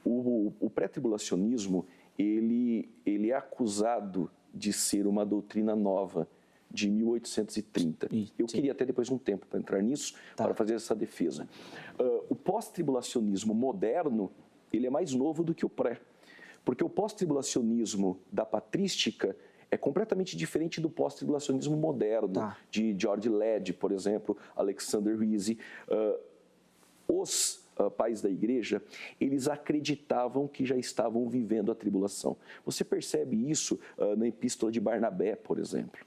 O pré-tribulacionismo, ele é acusado de ser uma doutrina nova, de 1830. Eu queria até depois um tempo para entrar nisso, para fazer essa defesa. O pós-tribulacionismo moderno, ele é mais novo do que o pré, porque o pós-tribulacionismo da patrística é completamente diferente do pós-tribulacionismo moderno, de George Led, por exemplo, Alexander Rizzi. Os pais da igreja, eles acreditavam que já estavam vivendo a tribulação. Você percebe isso na epístola de Barnabé, por exemplo.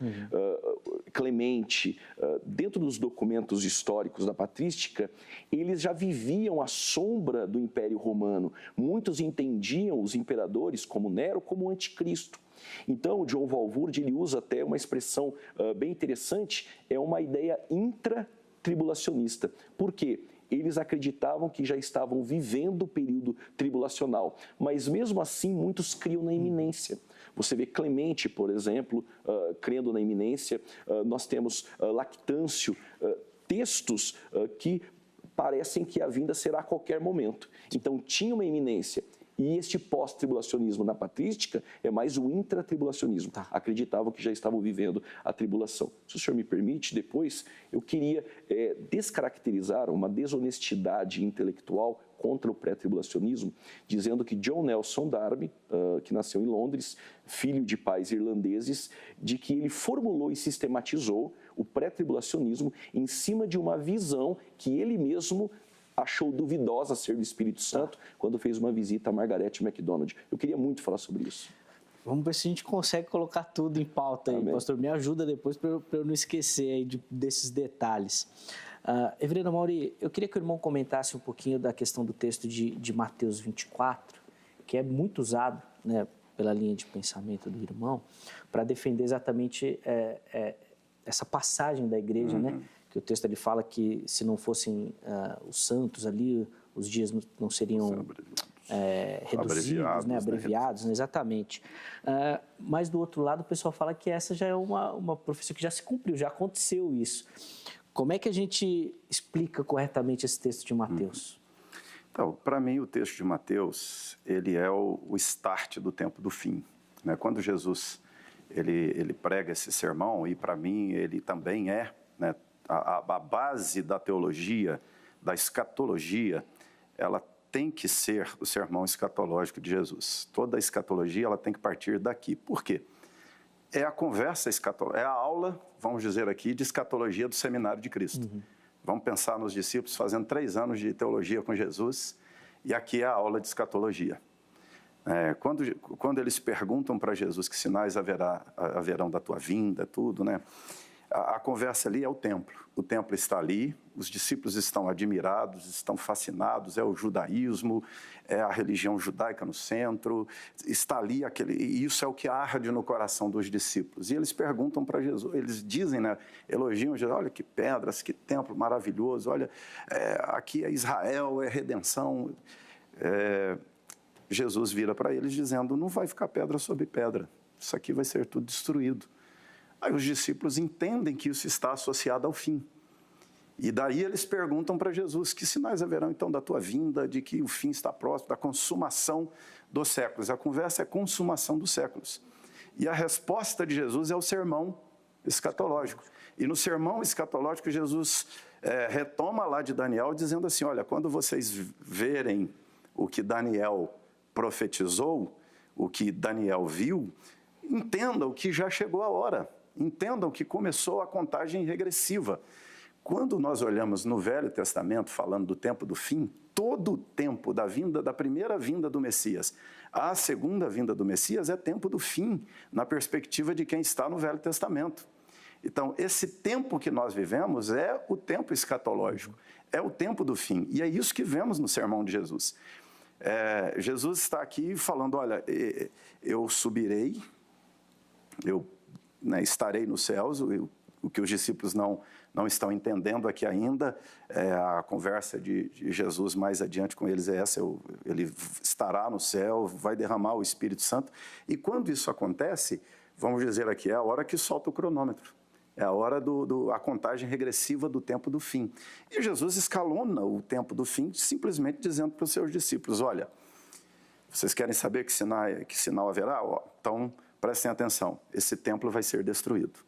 Clemente, dentro dos documentos históricos da patrística, eles já viviam à sombra do Império Romano. Muitos entendiam os imperadores como Nero, como anticristo. Então, o John Walvoord, ele usa até uma expressão bem interessante, é uma ideia intratribulacionista. Por quê? Eles acreditavam que já estavam vivendo o período tribulacional, mas mesmo assim muitos criam na iminência. Você vê Clemente, por exemplo, crendo na iminência. Nós temos Lactâncio, textos que parecem que a vinda será a qualquer momento. Então tinha uma iminência. E este pós-tribulacionismo na patrística é mais o intratribulacionismo. Acreditavam que já estavam vivendo a tribulação. Se o senhor me permite, depois eu queria descaracterizar uma desonestidade intelectual contra o pré-tribulacionismo, dizendo que John Nelson Darby, que nasceu em Londres, filho de pais irlandeses, de que ele formulou e sistematizou o pré-tribulacionismo em cima de uma visão que ele mesmo achou duvidosa ser do Espírito Santo quando fez uma visita a Margaret MacDonald. Eu queria muito falar sobre isso. Vamos ver se a gente consegue colocar tudo em pauta aí, pastor. Me ajuda depois para eu não esquecer aí desses detalhes. Reverendo Mauri, eu queria que o irmão comentasse um pouquinho da questão do texto de Mateus 24, que é muito usado, né, pela linha de pensamento do irmão, para defender exatamente essa passagem da igreja, né? Que o texto ele fala que se não fossem os santos ali, os dias não seriam reduzidos, abreviados, né? Exatamente. Mas do outro lado o pessoal fala que essa já é uma profecia que já se cumpriu, já aconteceu isso. Como é que a gente explica corretamente esse texto de Mateus? Então, para mim o texto de Mateus, ele é o start do tempo do fim, né? Quando Jesus ele prega esse sermão, e para mim ele também é, né, a base da teologia, da escatologia, ela tem que ser o sermão escatológico de Jesus. Toda a escatologia ela tem que partir daqui. Por quê? É a conversa escatológica, é a aula, vamos dizer aqui, de escatologia do seminário de Cristo. Vamos pensar nos discípulos fazendo 3 anos de teologia com Jesus, e aqui é a aula de escatologia. Quando eles perguntam para Jesus que sinais haverão da tua vinda, tudo, né? A conversa ali é o templo está ali, os discípulos estão admirados, estão fascinados, é o judaísmo, é a religião judaica no centro, está ali e isso é o que arde no coração dos discípulos. E eles perguntam para Jesus, eles dizem, né, elogiam Jesus, olha que pedras, que templo maravilhoso, olha, aqui é Israel, é redenção. Jesus vira para eles dizendo, não vai ficar pedra sobre pedra, isso aqui vai ser tudo destruído. Aí os discípulos entendem que isso está associado ao fim. E daí eles perguntam para Jesus, que sinais haverão então da tua vinda, de que o fim está próximo, da consumação dos séculos. A conversa é consumação dos séculos. E a resposta de Jesus é o sermão escatológico. E no sermão escatológico, Jesus retoma lá de Daniel, dizendo assim, olha, quando vocês verem o que Daniel profetizou, o que Daniel viu, entendam que já chegou a hora. Entendam que começou a contagem regressiva. Quando nós olhamos no Velho Testamento, falando do tempo do fim, todo o tempo da primeira vinda do Messias à segunda vinda do Messias é tempo do fim, na perspectiva de quem está no Velho Testamento. Então, esse tempo que nós vivemos é o tempo escatológico, é o tempo do fim. E é isso que vemos no sermão de Jesus. Jesus está aqui falando, olha, eu subirei, estarei nos céus, o que os discípulos não estão entendendo aqui ainda, a conversa de Jesus mais adiante com eles é essa, ele estará no céu, vai derramar o Espírito Santo, e quando isso acontece, vamos dizer aqui, é a hora que solta o cronômetro, É a hora a contagem regressiva do tempo do fim. E Jesus escalona o tempo do fim simplesmente dizendo para os seus discípulos, olha, vocês querem saber que sinal haverá? Então, prestem atenção, esse templo vai ser destruído.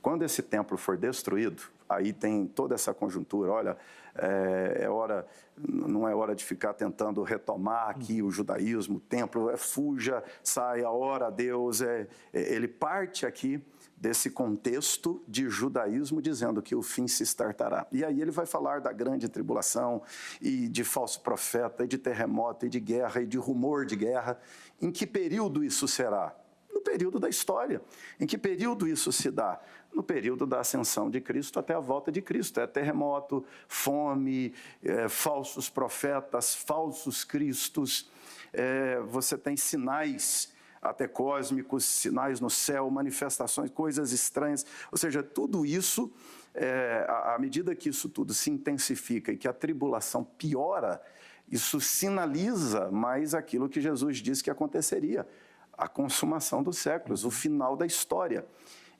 Quando esse templo for destruído, aí tem toda essa conjuntura, olha, não é hora de ficar tentando retomar aqui o judaísmo, o templo, fuja, saia, ora a Deus, ele parte aqui desse contexto de judaísmo, dizendo que o fim se estartará. E aí ele vai falar da grande tribulação, e de falso profeta, e de terremoto, e de guerra, e de rumor de guerra. Em que período isso será? No período da história. Em que período isso se dá? No período da ascensão de Cristo até a volta de Cristo. É terremoto, fome, falsos profetas, falsos cristos. Você tem sinais até cósmicos, sinais no céu, manifestações, coisas estranhas. Ou seja, tudo isso, à medida que isso tudo se intensifica e que a tribulação piora, isso sinaliza mais aquilo que Jesus disse que aconteceria. A consumação dos séculos, o final da história.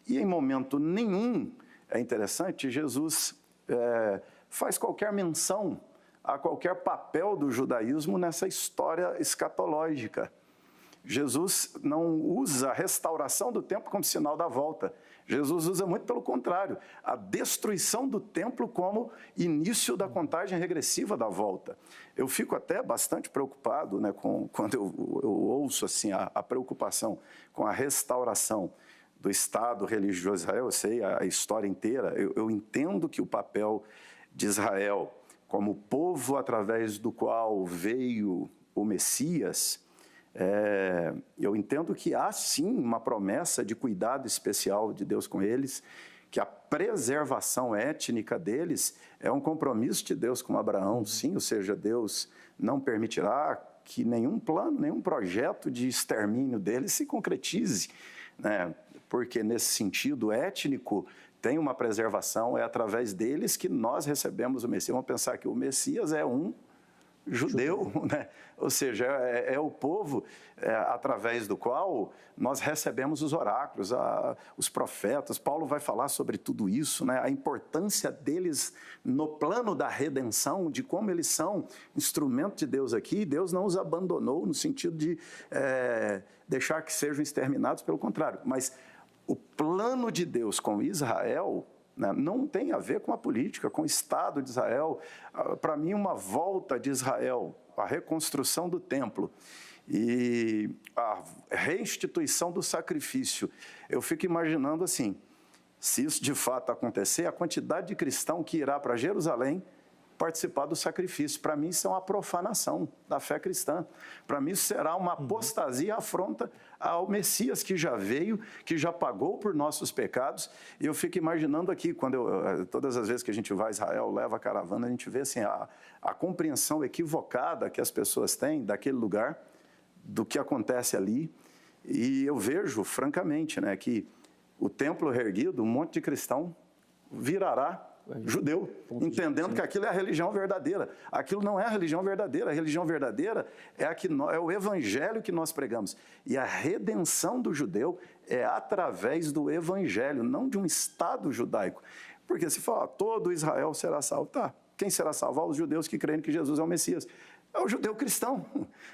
E em momento nenhum, é interessante, Jesus faz qualquer menção a qualquer papel do judaísmo nessa história escatológica. Jesus não usa a restauração do templo como sinal da volta. Jesus usa muito pelo contrário, a destruição do templo como início da contagem regressiva da volta. Eu fico até bastante preocupado, né, quando eu ouço assim, a preocupação com a restauração do Estado religioso de Israel. Eu sei a história inteira, eu entendo que o papel de Israel como povo através do qual veio o Messias, eu entendo que há sim uma promessa de cuidado especial de Deus com eles, que a preservação étnica deles é um compromisso de Deus com Abraão, sim, ou seja, Deus não permitirá que nenhum plano, nenhum projeto de extermínio deles se concretize, né? Porque nesse sentido étnico tem uma preservação, é através deles que nós recebemos o Messias. Vamos pensar que o Messias é um judeu, né? Ou seja, é o povo através do qual nós recebemos os oráculos, os profetas. Paulo vai falar sobre tudo isso, né? A importância deles no plano da redenção, de como eles são instrumento de Deus aqui. Deus não os abandonou no sentido de deixar que sejam exterminados, pelo contrário. Mas o plano de Deus com Israel, né, não tem a ver com a política, com o Estado de Israel. Para mim, uma volta de Israel, a reconstrução do templo e a reinstituição do sacrifício. Eu fico imaginando assim, se isso de fato acontecer, a quantidade de cristão que irá para Jerusalém participar do sacrifício. Para mim, isso é uma profanação da fé cristã. Para mim, isso será uma apostasia, afronta ao Messias que já veio, que já pagou por nossos pecados. E eu fico imaginando aqui, todas as vezes que a gente vai a Israel, leva a caravana, a gente vê assim, a compreensão equivocada que as pessoas têm daquele lugar, do que acontece ali. E eu vejo, francamente, né, que o templo reerguido, um monte de cristão virará judeu, entendendo que aquilo é a religião verdadeira. Aquilo não é a religião verdadeira. A religião verdadeira é o evangelho que nós pregamos. E a redenção do judeu é através do evangelho, não de um Estado judaico. Porque se fala, todo Israel será salvo. Tá, quem será salvo? Os judeus que creem que Jesus é o Messias. É o judeu cristão,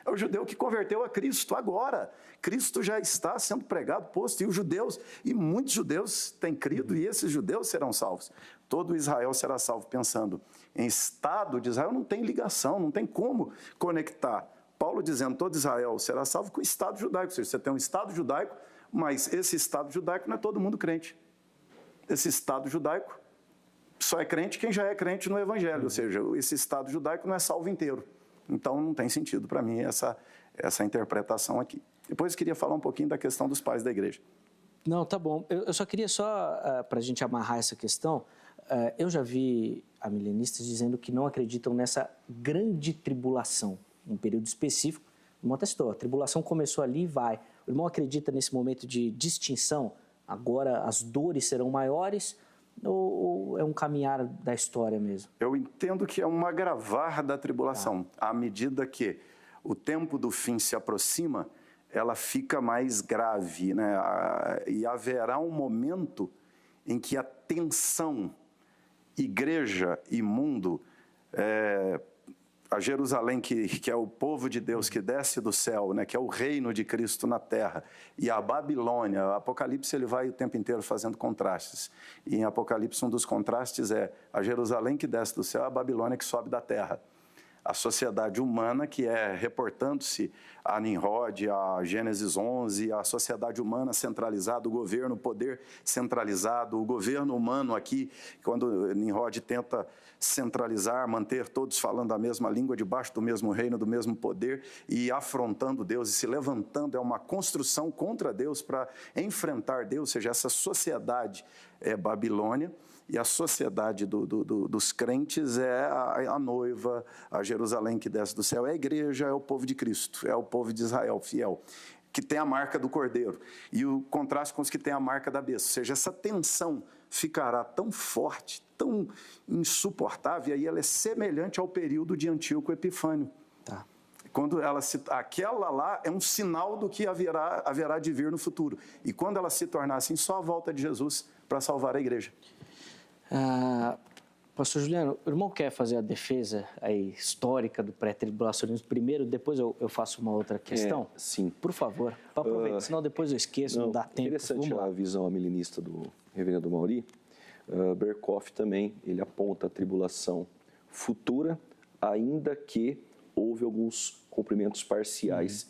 é o judeu que converteu a Cristo agora. Cristo já está sendo pregado, posto, e muitos judeus têm crido, e esses judeus serão salvos. Todo Israel será salvo. Pensando em Estado de Israel, não tem ligação, não tem como conectar. Paulo dizendo todo Israel será salvo com o Estado judaico, ou seja, você tem um Estado judaico, mas esse Estado judaico não é todo mundo crente. Esse Estado judaico só é crente quem já é crente no Evangelho, ou seja, esse Estado judaico não é salvo inteiro. Então, não tem sentido para mim essa interpretação aqui. Depois, eu queria falar um pouquinho da questão dos pais da igreja. Não, tá bom. Eu só queria para a gente amarrar essa questão, eu já vi amilenistas dizendo que não acreditam nessa grande tribulação, um período específico. O irmão testou, a tribulação começou ali e vai. O irmão acredita nesse momento de distinção, agora as dores serão maiores, ou é um caminhar da história mesmo? Eu entendo que é um agravar da tribulação. À medida que o tempo do fim se aproxima, ela fica mais grave, né? E haverá um momento em que a tensão igreja e mundo, a Jerusalém, que é o povo de Deus que desce do céu, né, que é o reino de Cristo na terra, e a Babilônia, o Apocalipse ele vai o tempo inteiro fazendo contrastes. E em Apocalipse um dos contrastes é a Jerusalém que desce do céu, a Babilônia que sobe da terra. A sociedade humana, que é, reportando-se a Nimrod, a Gênesis 11, a sociedade humana centralizada, o governo, o poder centralizado, o governo humano aqui, quando Nimrod tenta centralizar, manter todos falando a mesma língua, debaixo do mesmo reino, do mesmo poder, e afrontando Deus e se levantando, é uma construção contra Deus para enfrentar Deus, ou seja, essa sociedade é Babilônia. E a sociedade dos crentes é a noiva, a Jerusalém que desce do céu, é a igreja, é o povo de Cristo, é o povo de Israel fiel, que tem a marca do Cordeiro. E o contraste com os que têm a marca da besta. Ou seja, essa tensão ficará tão forte, tão insuportável, e aí ela é semelhante ao período de Antíoco Epifânio. Tá. Quando aquela lá é um sinal do que haverá de vir no futuro. E quando ela se tornar assim, só a volta de Jesus para salvar a igreja. Pastor Juliano, o irmão quer fazer a defesa aí, histórica do pré-tribulacionismo primeiro, depois eu faço uma outra questão? Sim. Por favor, aproveita, senão depois eu esqueço, não dá tempo. Interessante a visão amilenista do reverendo Mauri. Berkoff também, ele aponta a tribulação futura, ainda que houve alguns cumprimentos parciais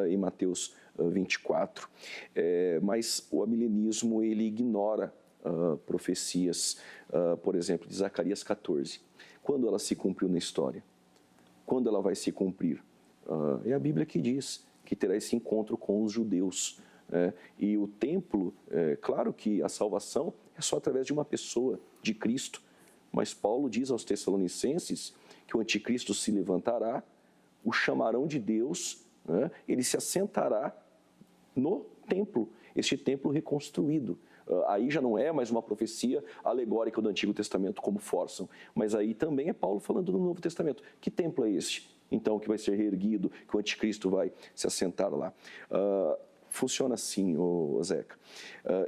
em Mateus 24. Mas o amilenismo, ele ignora profecias, por exemplo, de Zacarias 14. Quando ela se cumpriu na história? Quando ela vai se cumprir? É a Bíblia que diz que terá esse encontro com os judeus. E o templo, claro que a salvação é só através de uma pessoa, de Cristo, mas Paulo diz aos Tessalonicenses que o anticristo se levantará, o chamarão de Deus, ele se assentará no templo, este templo reconstruído. Aí já não é mais uma profecia alegórica do Antigo Testamento, como forçam, mas aí também é Paulo falando no Novo Testamento. Que templo é este, então, que vai ser reerguido, que o anticristo vai se assentar lá? Funciona assim, Zeca.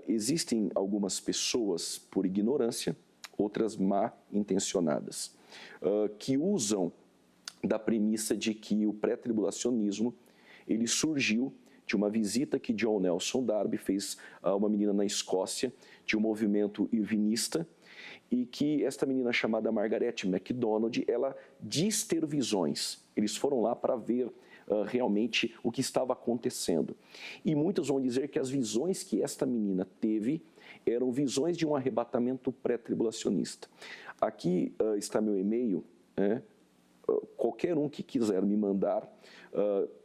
Existem algumas pessoas, por ignorância, outras mal intencionadas, que usam da premissa de que o pré-tribulacionismo ele surgiu de uma visita que John Nelson Darby fez a uma menina na Escócia, de um movimento irvinista, e que esta menina chamada Margaret MacDonald, ela diz ter visões. Eles foram lá para ver realmente o que estava acontecendo. E muitos vão dizer que as visões que esta menina teve eram visões de um arrebatamento pré-tribulacionista. Aqui está meu e-mail, qualquer um que quiser me mandar,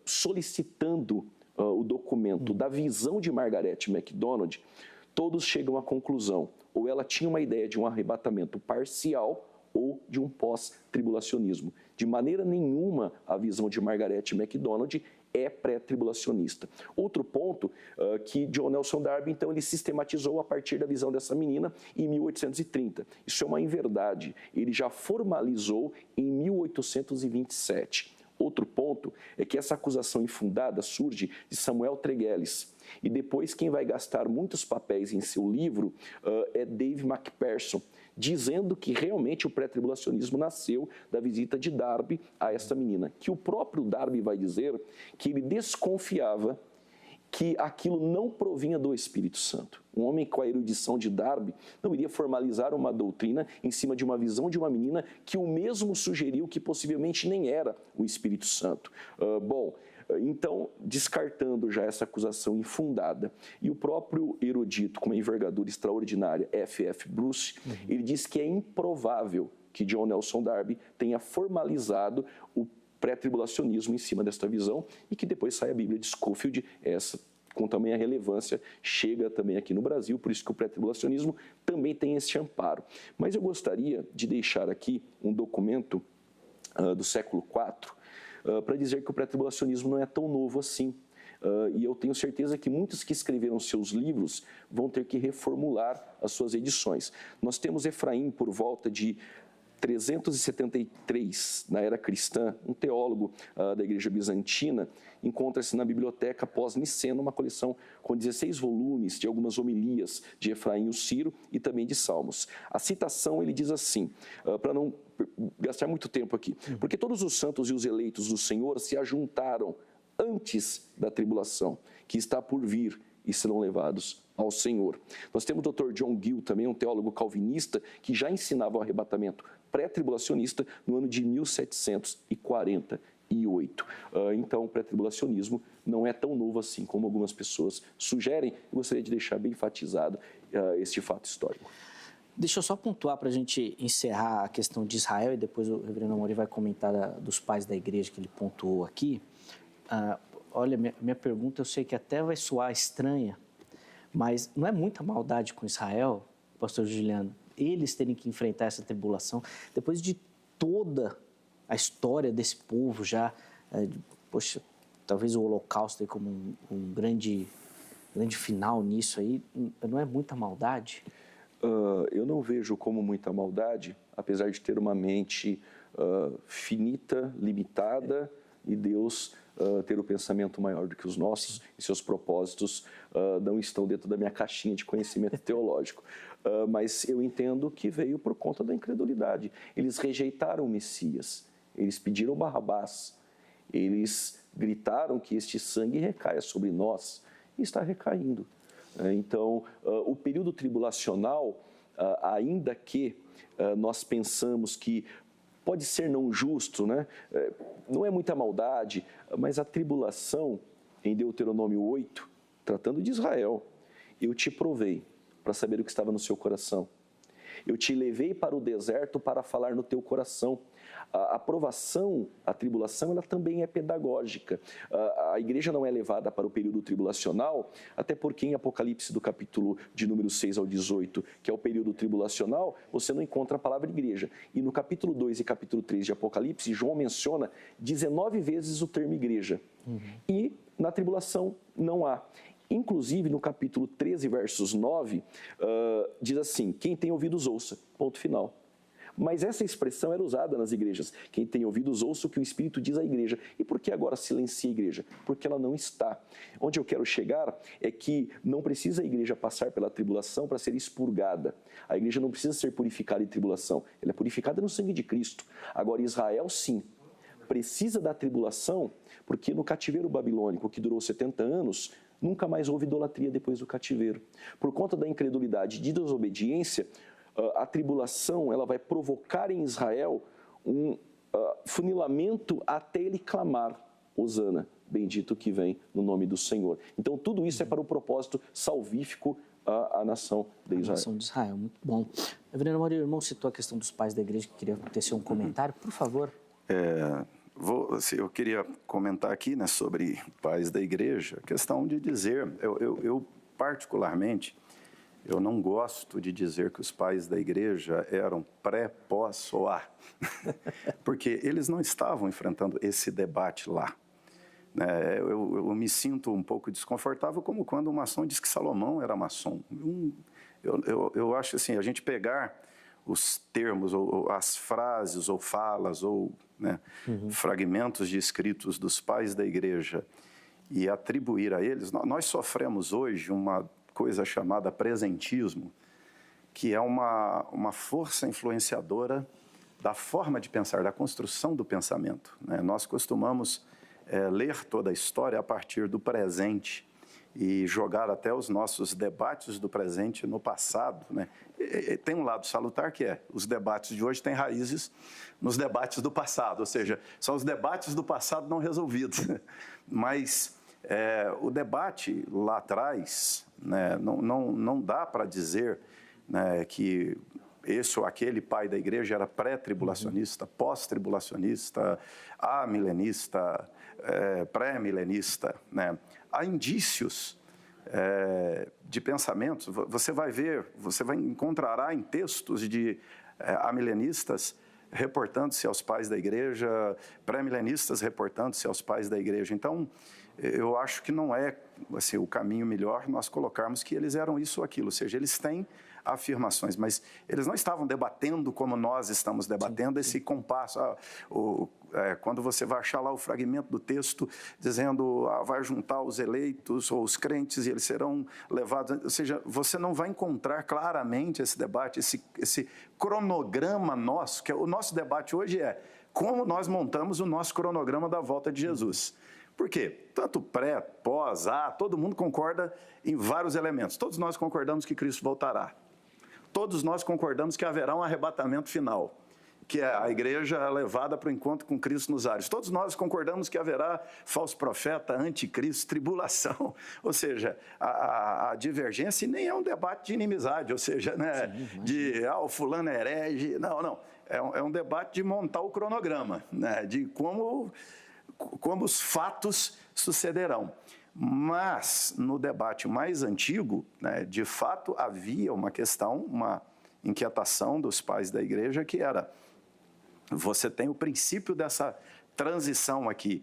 solicitando o documento da visão de Margaret MacDonald, todos chegam à conclusão, ou ela tinha uma ideia de um arrebatamento parcial ou de um pós-tribulacionismo. De maneira nenhuma a visão de Margaret MacDonald é pré-tribulacionista. Outro ponto que John Nelson Darby, então, ele sistematizou a partir da visão dessa menina em 1830. Isso é uma inverdade. Ele já formalizou em 1827. Outro ponto é que essa acusação infundada surge de Samuel Tregelles. E depois quem vai gastar muitos papéis em seu livro é Dave MacPherson, dizendo que realmente o pré-tribulacionismo nasceu da visita de Darby a esta menina. Que o próprio Darby vai dizer que ele desconfiava que aquilo não provinha do Espírito Santo. Um homem com a erudição de Darby não iria formalizar uma doutrina em cima de uma visão de uma menina que o mesmo sugeriu que possivelmente nem era o Espírito Santo. Então, descartando já essa acusação infundada, e o próprio erudito com uma envergadura extraordinária, F.F. Bruce, ele diz que é improvável que John Nelson Darby tenha formalizado o pré-tribulacionismo em cima desta visão e que depois sai a Bíblia de Scofield, essa com tamanha relevância, chega também aqui no Brasil, por isso que o pré-tribulacionismo também tem esse amparo. Mas eu gostaria de deixar aqui um documento do século IV para dizer que o pré-tribulacionismo não é tão novo assim. E eu tenho certeza que muitos que escreveram seus livros vão ter que reformular as suas edições. Nós temos Efraim por volta de 373, na era cristã, um teólogo da Igreja Bizantina encontra-se na biblioteca pós-nicena uma coleção com 16 volumes de algumas homilias de Efraim e o Ciro e também de Salmos. A citação, ele diz assim, para não gastar muito tempo aqui, porque todos os santos e os eleitos do Senhor se ajuntaram antes da tribulação, que está por vir, e serão levados ao Senhor. Nós temos o Dr. John Gill, também um teólogo calvinista, que já ensinava o arrebatamento pré-tribulacionista no ano de 1748. Então, o pré-tribulacionismo não é tão novo assim como algumas pessoas sugerem. Eu gostaria de deixar bem enfatizado este fato histórico. Deixa eu só pontuar para a gente encerrar a questão de Israel e depois o reverendo Amorim vai comentar dos pais da igreja que ele pontuou aqui. Olha, minha pergunta eu sei que até vai soar estranha, mas não é muita maldade com Israel, pastor Juliano, eles terem que enfrentar essa tribulação, depois de toda a história desse povo já, poxa, talvez o Holocausto aí como um grande final nisso aí, não é muita maldade? Eu não vejo como muita maldade, apesar de ter uma mente finita, limitada, e Deus ter o pensamento maior do que os nossos, e seus propósitos não estão dentro da minha caixinha de conhecimento teológico. Mas eu entendo que veio por conta da incredulidade. Eles rejeitaram o Messias, eles pediram Barrabás, eles gritaram que este sangue recaia sobre nós, e está recaindo. Então, o período tribulacional, ainda que nós pensamos que pode ser não justo, né? Não é muita maldade, mas a tribulação, em Deuteronômio 8, tratando de Israel, eu te provei para saber o que estava no seu coração. Eu te levei para o deserto para falar no teu coração. A provação, a tribulação, ela também é pedagógica. A igreja não é levada para o período tribulacional, até porque em Apocalipse do capítulo de número 6 ao 18, que é o período tribulacional, você não encontra a palavra igreja. E no capítulo 2 e capítulo 3 de Apocalipse, João menciona 19 vezes o termo igreja. E na tribulação não há. Inclusive, no capítulo 13, versos 9, diz assim, quem tem ouvidos ouça, ponto final. Mas essa expressão era usada nas igrejas. Quem tem ouvidos ouça o que o Espírito diz à igreja. E por que agora silencia a igreja? Porque ela não está. Onde eu quero chegar é que não precisa a igreja passar pela tribulação para ser expurgada. A igreja não precisa ser purificada em tribulação. Ela é purificada no sangue de Cristo. Agora, Israel, sim, precisa da tribulação, porque no cativeiro babilônico, que durou 70 anos, nunca mais houve idolatria depois do cativeiro. Por conta da incredulidade e de desobediência, a tribulação ela vai provocar em Israel um funilamento até ele clamar, Hosana, bendito que vem no nome do Senhor. Então, tudo isso é para o propósito salvífico à nação de Israel. A nação de Israel, muito bom. Reverendo Amorim, o irmão citou a questão dos pais da igreja, que queria tecer um comentário, por favor. Eu queria comentar aqui, né, sobre pais da igreja, a questão de dizer, eu particularmente, eu não gosto de dizer que os pais da igreja eram pré-pós-SOA, porque eles não estavam enfrentando esse debate lá. Eu me sinto um pouco desconfortável, como quando um maçom diz que Salomão era maçom. Eu acho assim, a gente pegar os termos, ou as frases, ou falas, ou fragmentos de escritos dos pais da igreja e atribuir a eles, nós sofremos hoje uma coisa chamada presentismo, que é uma força influenciadora da forma de pensar, da construção do pensamento. Nós costumamos ler toda a história a partir do presente e jogar até os nossos debates do presente no passado. E tem um lado salutar que os debates de hoje têm raízes nos debates do passado, ou seja, são os debates do passado não resolvidos. Mas o debate lá atrás, não dá para dizer que esse ou aquele pai da igreja era pré-tribulacionista, pós-tribulacionista, amilenista, pré-milenista. Há indícios de pensamentos. Você vai encontrará em textos de amilenistas reportando-se aos pais da igreja, pré-milenistas reportando-se aos pais da igreja. Então, eu acho que não é assim, o caminho melhor nós colocarmos que eles eram isso ou aquilo, ou seja, eles têm afirmações, mas eles não estavam debatendo como nós estamos debatendo esse compasso. Quando você vai achar lá o fragmento do texto dizendo vai juntar os eleitos ou os crentes e eles serão levados, ou seja, você não vai encontrar claramente esse debate, esse cronograma nosso, que o nosso debate hoje é como nós montamos o nosso cronograma da volta de Jesus. Por quê? Tanto pré, pós, todo mundo concorda em vários elementos. Todos nós concordamos que Cristo voltará. Todos nós concordamos que haverá um arrebatamento final, que é a igreja levada para o encontro com Cristo nos ares. Todos nós concordamos que haverá falso profeta, anticristo, tribulação. Ou seja, a divergência nem é um debate de inimizade, ou seja, né, o fulano é herege. Não. É um debate de montar o cronograma, né, de como os fatos sucederão. Mas, no debate mais antigo, né, de fato, havia uma questão, uma inquietação dos pais da igreja, que era, você tem o princípio dessa transição aqui.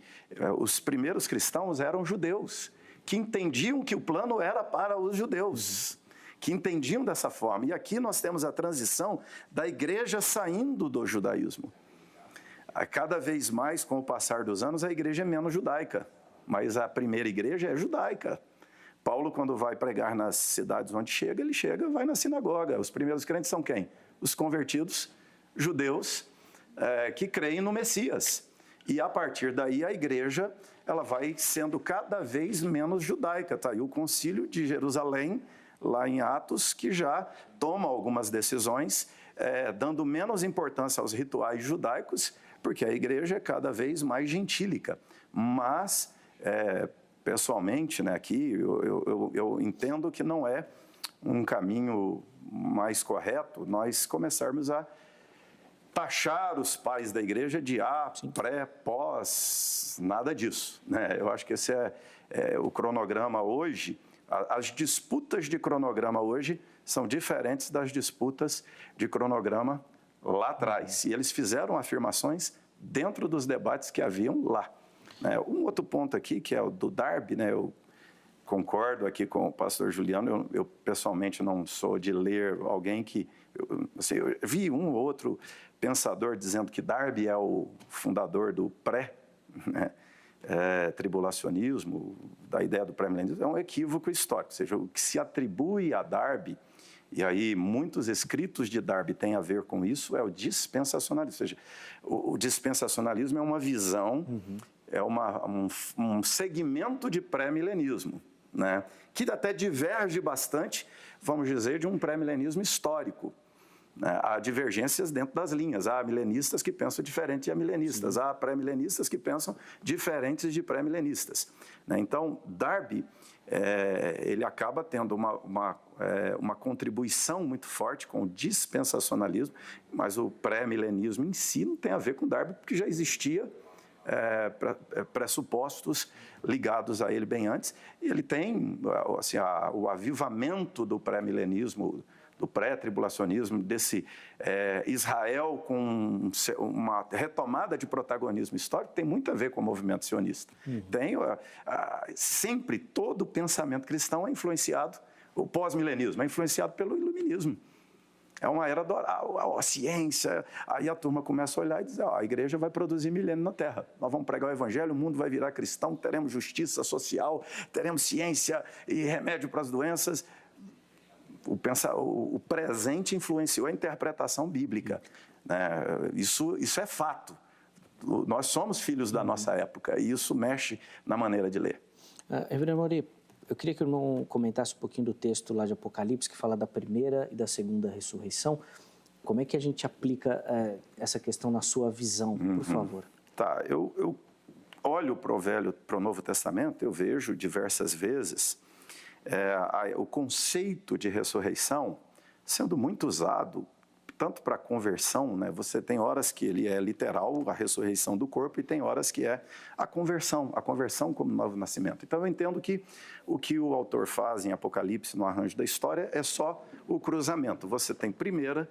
Os primeiros cristãos eram judeus, que entendiam que o plano era para os judeus, que entendiam dessa forma. E aqui nós temos a transição da igreja saindo do judaísmo. Cada vez mais, com o passar dos anos, a igreja é menos judaica, mas a primeira igreja é judaica. Paulo, quando vai pregar nas cidades onde chega, vai na sinagoga. Os primeiros crentes são quem? Os convertidos judeus que creem no Messias. E, a partir daí, a igreja ela vai sendo cada vez menos judaica. Está aí o concílio de Jerusalém, lá em Atos, que já toma algumas decisões, dando menos importância aos rituais judaicos, porque a igreja é cada vez mais gentílica. Mas, pessoalmente, né, aqui, eu entendo que não é um caminho mais correto nós começarmos a taxar os pais da igreja de pré, pós, nada disso, né? Eu acho que esse é o cronograma hoje. As disputas de cronograma hoje são diferentes das disputas de cronograma lá atrás. E eles fizeram afirmações dentro dos debates que haviam lá. Um outro ponto aqui, que é o do Darby, né? Eu concordo aqui com o pastor Juliano, eu pessoalmente não sou de ler alguém que... eu vi um ou outro pensador dizendo que Darby é o fundador do tribulacionismo, da ideia do pré-milenismo. É um equívoco histórico, ou seja, o que se atribui a Darby, e aí muitos escritos de Darby têm a ver com isso, é o dispensacionalismo. Ou seja, o dispensacionalismo é uma visão, é um segmento de pré-milenismo, né, que até diverge bastante, vamos dizer, de um pré-milenismo histórico. Há divergências dentro das linhas. Há milenistas que pensam diferente de milenistas. Há pré-milenistas que pensam diferentes de pré-milenistas. Então, Darby, ele acaba tendo uma contribuição muito forte com o dispensacionalismo, mas o pré-milenismo em si não tem a ver com Darby, porque já existia pressupostos ligados a ele bem antes. E ele tem assim, o avivamento do pré-milenismo, do pré-tribulacionismo, desse Israel com uma retomada de protagonismo histórico, tem muito a ver com o movimento sionista. Sempre todo o pensamento cristão é influenciado, o pós-milenismo é influenciado pelo iluminismo. É uma era doral, a ciência. Aí a turma começa a olhar e dizer, a igreja vai produzir milênio na Terra. Nós vamos pregar o evangelho, o mundo vai virar cristão, teremos justiça social, teremos ciência e remédio para as doenças. O presente influenciou a interpretação bíblica, né? Isso é fato. Nós somos filhos da nossa época e isso mexe na maneira de ler. Reverendo Maury, eu queria que o irmão comentasse um pouquinho do texto lá de Apocalipse, que fala da primeira e da segunda ressurreição. Como é que a gente aplica essa questão na sua visão, por favor? Tá, eu olho para o Novo Testamento, eu vejo diversas vezes o conceito de ressurreição sendo muito usado, tanto para a conversão, né? Você tem horas que ele é literal, a ressurreição do corpo, e tem horas que é a conversão como novo nascimento. Então eu entendo que o que o autor faz em Apocalipse, no arranjo da história, é só o cruzamento. Você tem primeira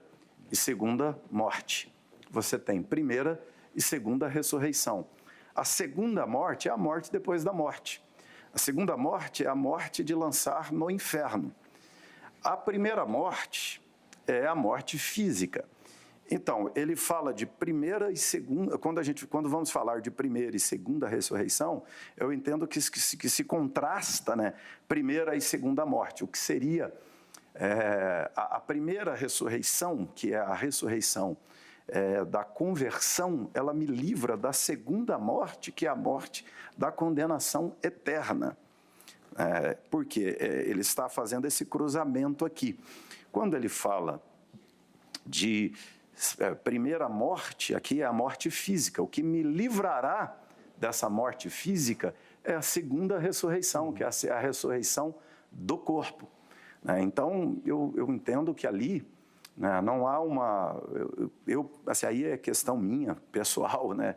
e segunda morte. Você tem primeira e segunda ressurreição. A segunda morte é a morte depois da morte. A segunda morte é a morte de lançar no inferno. A primeira morte é a morte física. Então, ele fala de primeira e segunda. Quando vamos falar de primeira e segunda ressurreição, eu entendo que se contrasta, né, primeira e segunda morte. O que seria a primeira ressurreição, que é a ressurreição da conversão, ela me livra da segunda morte, que é a morte da condenação eterna. Porque ele está fazendo esse cruzamento aqui. Quando ele fala de primeira morte, aqui é a morte física. O que me livrará dessa morte física é a segunda ressurreição, que é a ressurreição do corpo. Então, eu entendo que ali, né, não há uma... assim, aí é questão minha, pessoal, né?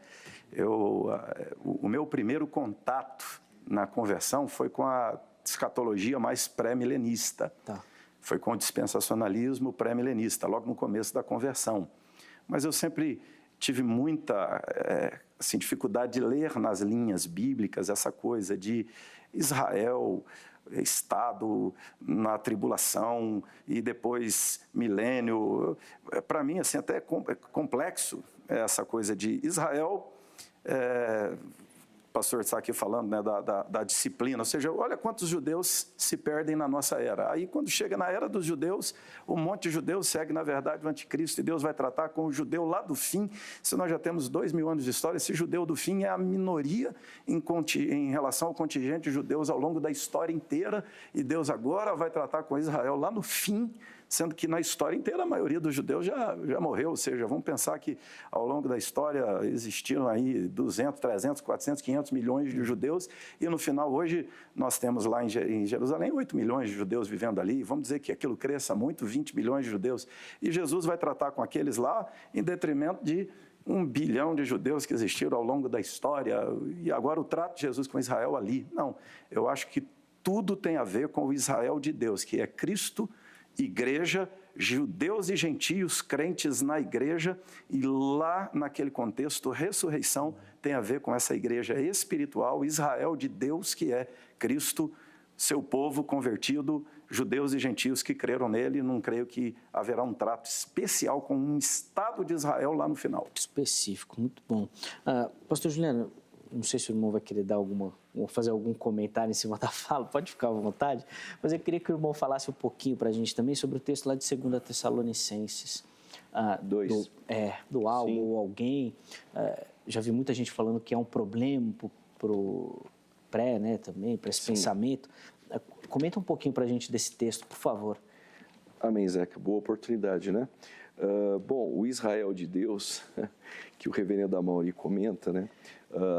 O meu primeiro contato na conversão foi com a escatologia mais pré-milenista. Tá. Foi com o dispensacionalismo pré-milenista, logo no começo da conversão. Mas eu sempre tive muita assim, dificuldade de ler nas linhas bíblicas essa coisa de Israel, Estado na tribulação e depois milênio. Para mim, assim, até é complexo essa coisa de Israel... O pastor está aqui falando, né, da disciplina, ou seja, olha quantos judeus se perdem na nossa era. Aí, quando chega na era dos judeus, um monte de judeus segue, na verdade, o anticristo, e Deus vai tratar com o judeu lá do fim. Se nós já temos 2000 anos de história, esse judeu do fim é a minoria em relação ao contingente de judeus ao longo da história inteira, e Deus agora vai tratar com Israel lá no fim, sendo que na história inteira a maioria dos judeus já morreu, ou seja, vamos pensar que ao longo da história existiram aí 200, 300, 400, 500 milhões de judeus, e no final hoje nós temos lá em Jerusalém 8 milhões de judeus vivendo ali, vamos dizer que aquilo cresça muito, 20 milhões de judeus, e Jesus vai tratar com aqueles lá em detrimento de 1 bilhão de judeus que existiram ao longo da história, e agora o trato de Jesus com Israel ali. Não, eu acho que tudo tem a ver com o Israel de Deus, que é Cristo, igreja, judeus e gentios, crentes na igreja, e lá naquele contexto, ressurreição tem a ver com essa igreja espiritual, Israel de Deus, que é Cristo, seu povo convertido, judeus e gentios que creram nele. Não creio que haverá um trato especial com um Estado de Israel lá no final. Específico, muito bom. Pastor Juliano, não sei se o irmão vai querer dar ou fazer algum comentário em cima da fala, pode ficar à vontade, mas eu queria que o irmão falasse um pouquinho para a gente também sobre o texto lá de 2 Tessalonicenses. 2. Do algo Sim. ou alguém. Já vi muita gente falando que é um problema para o pré, né, também, para esse pensamento. Comenta um pouquinho para a gente desse texto, por favor. Amém, Zeca. Boa oportunidade, né? Bom, o Israel de Deus, que o reverendo Amaury comenta, né?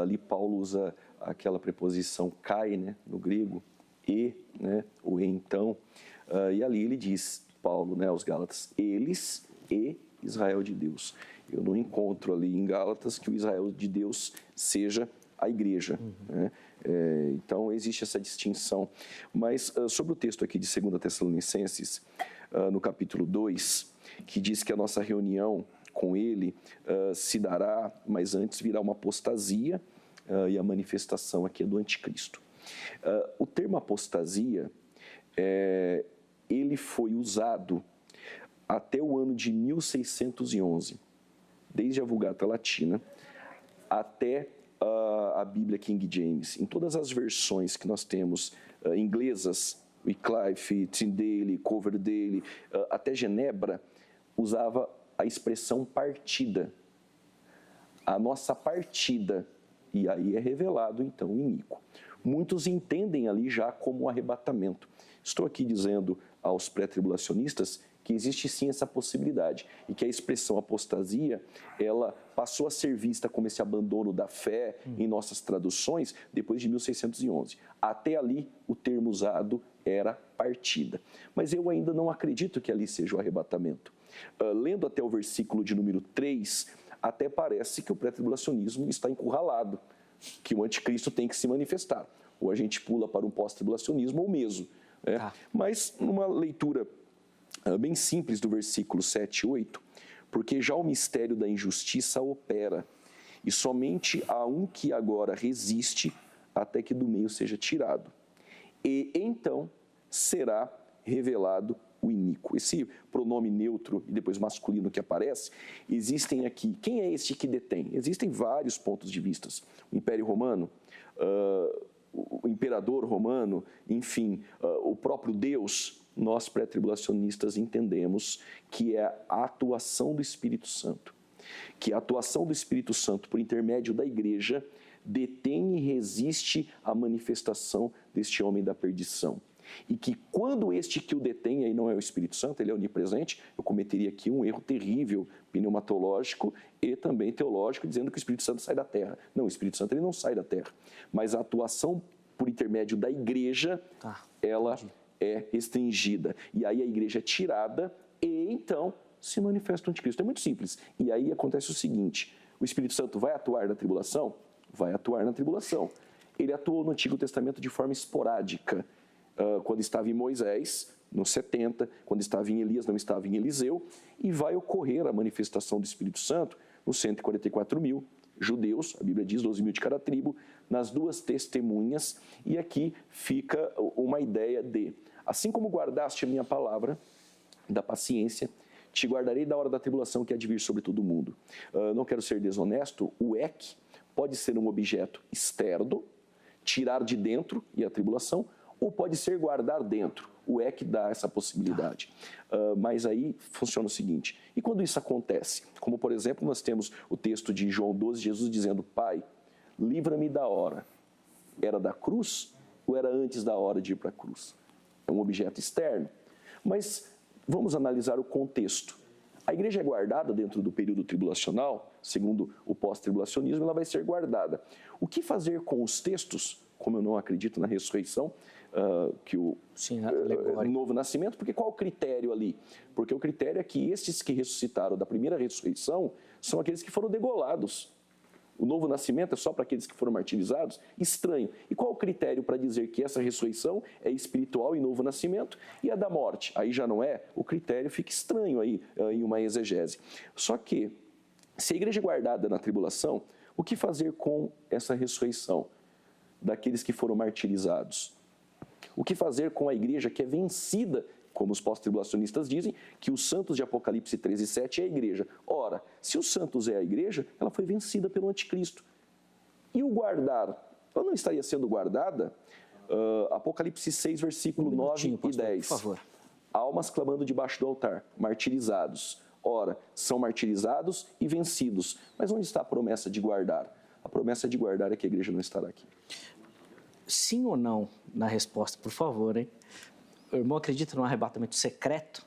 Ali Paulo usa aquela preposição kai, né, no grego, e, né, o então, e ali ele diz, Paulo, né, aos Gálatas, eles e Israel de Deus. Eu não encontro ali em Gálatas que o Israel de Deus seja a igreja, né? Então existe essa distinção. Mas sobre o texto aqui de 2 Tessalonicenses, no capítulo 2, que diz que a nossa reunião com ele se dará, mas antes virá uma apostasia, e a manifestação aqui é do anticristo. O termo apostasia, ele foi usado até o ano de 1611, desde a Vulgata Latina até a Bíblia King James. Em todas as versões que nós temos inglesas, Wycliffe, Tyndale, Coverdale, até Genebra, usava a expressão partida. A nossa partida. E aí é revelado, então, o iníquo. Muitos entendem ali já como um arrebatamento. Estou aqui dizendo aos pré-tribulacionistas que existe sim essa possibilidade e que a expressão apostasia, ela passou a ser vista como esse abandono da fé em nossas traduções depois de 1611. Até ali, o termo usado era partida. Mas eu ainda não acredito que ali seja o arrebatamento. Lendo até o versículo de número 3, até parece que o pré-tribulacionismo está encurralado, que o anticristo tem que se manifestar. Ou a gente pula para um pós-tribulacionismo ou mesmo. Mas numa leitura bem simples do versículo 7 e 8, porque já o mistério da injustiça opera, e somente há um que agora resiste até que do meio seja tirado. E então será revelado o iníquo. Esse pronome neutro e depois masculino que aparece, existem aqui. Quem é este que detém? Existem vários pontos de vista. O Império Romano, o imperador romano, enfim, o próprio Deus. Nós pré-tribulacionistas entendemos que é a atuação do Espírito Santo. Que a atuação do Espírito Santo por intermédio da igreja detém e resiste à manifestação deste homem da perdição. E que quando este que o detém, aí não é o Espírito Santo, ele é onipresente, eu cometeria aqui um erro terrível, pneumatológico e também teológico, dizendo que o Espírito Santo sai da terra. Não, o Espírito Santo ele não sai da terra. Mas a atuação por intermédio da igreja, ela é restringida. E aí a igreja é tirada e então se manifesta o anticristo. É muito simples. E aí acontece o seguinte, o Espírito Santo vai atuar na tribulação? Vai atuar na tribulação. Ele atuou no Antigo Testamento de forma esporádica. Quando estava em Moisés, no 70, quando estava em Elias, não estava em Eliseu, e vai ocorrer a manifestação do Espírito Santo nos 144 mil judeus, a Bíblia diz 12 mil de cada tribo, nas duas testemunhas, e aqui fica uma ideia de, assim como guardaste a minha palavra da paciência, te guardarei da hora da tribulação que há de vir sobre todo o mundo. Não quero ser desonesto, o ek pode ser um objeto externo, tirar de dentro, e a tribulação, ou pode ser guardar dentro. O ek dá essa possibilidade. Mas aí funciona o seguinte, e quando isso acontece? Como, por exemplo, nós temos o texto de João 12, Jesus dizendo, Pai, livra-me da hora. Era da cruz ou era antes da hora de ir para a cruz? É um objeto externo. Mas vamos analisar o contexto. A igreja é guardada dentro do período tribulacional, segundo o pós-tribulacionismo, ela vai ser guardada. O que fazer com os textos, como eu não acredito na ressurreição, que o novo nascimento, porque qual o critério ali? Porque o critério é que estes que ressuscitaram da primeira ressurreição são aqueles que foram degolados. O novo nascimento é só para aqueles que foram martirizados? Estranho. E qual o critério para dizer que essa ressurreição é espiritual e novo nascimento e a da morte? Aí já não é? O critério fica estranho aí em uma exegese. Só que, se a igreja é guardada na tribulação, o que fazer com essa ressurreição daqueles que foram martirizados? O que fazer com a igreja que é vencida, como os pós-tribulacionistas dizem, que os santos de Apocalipse 13:7 é a igreja. Ora, se os santos é a igreja, ela foi vencida pelo anticristo. E o guardar, ela não estaria sendo guardada? Apocalipse 6, versículo 9 e 10. Por favor. Almas clamando debaixo do altar, martirizados. Ora, são martirizados e vencidos. Mas onde está a promessa de guardar? A promessa de guardar é que a igreja não estará aqui. Sim ou não na resposta, por favor, hein? O irmão acredita no arrebatamento secreto?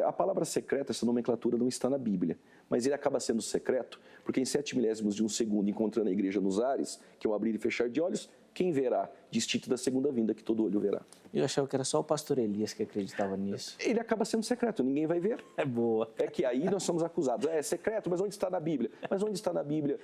A palavra secreta, essa nomenclatura não está na Bíblia, mas ele acaba sendo secreto, porque em 7 milésimos de um segundo, encontrando a igreja nos ares, que é um abrir e fechar de olhos, quem verá? Distinto da segunda vinda, que todo olho verá. Eu achava que era só o pastor Elias que acreditava nisso. Ele acaba sendo secreto, ninguém vai ver. É boa. É que aí nós somos acusados. É secreto, mas onde está na Bíblia? Mas onde está na Bíblia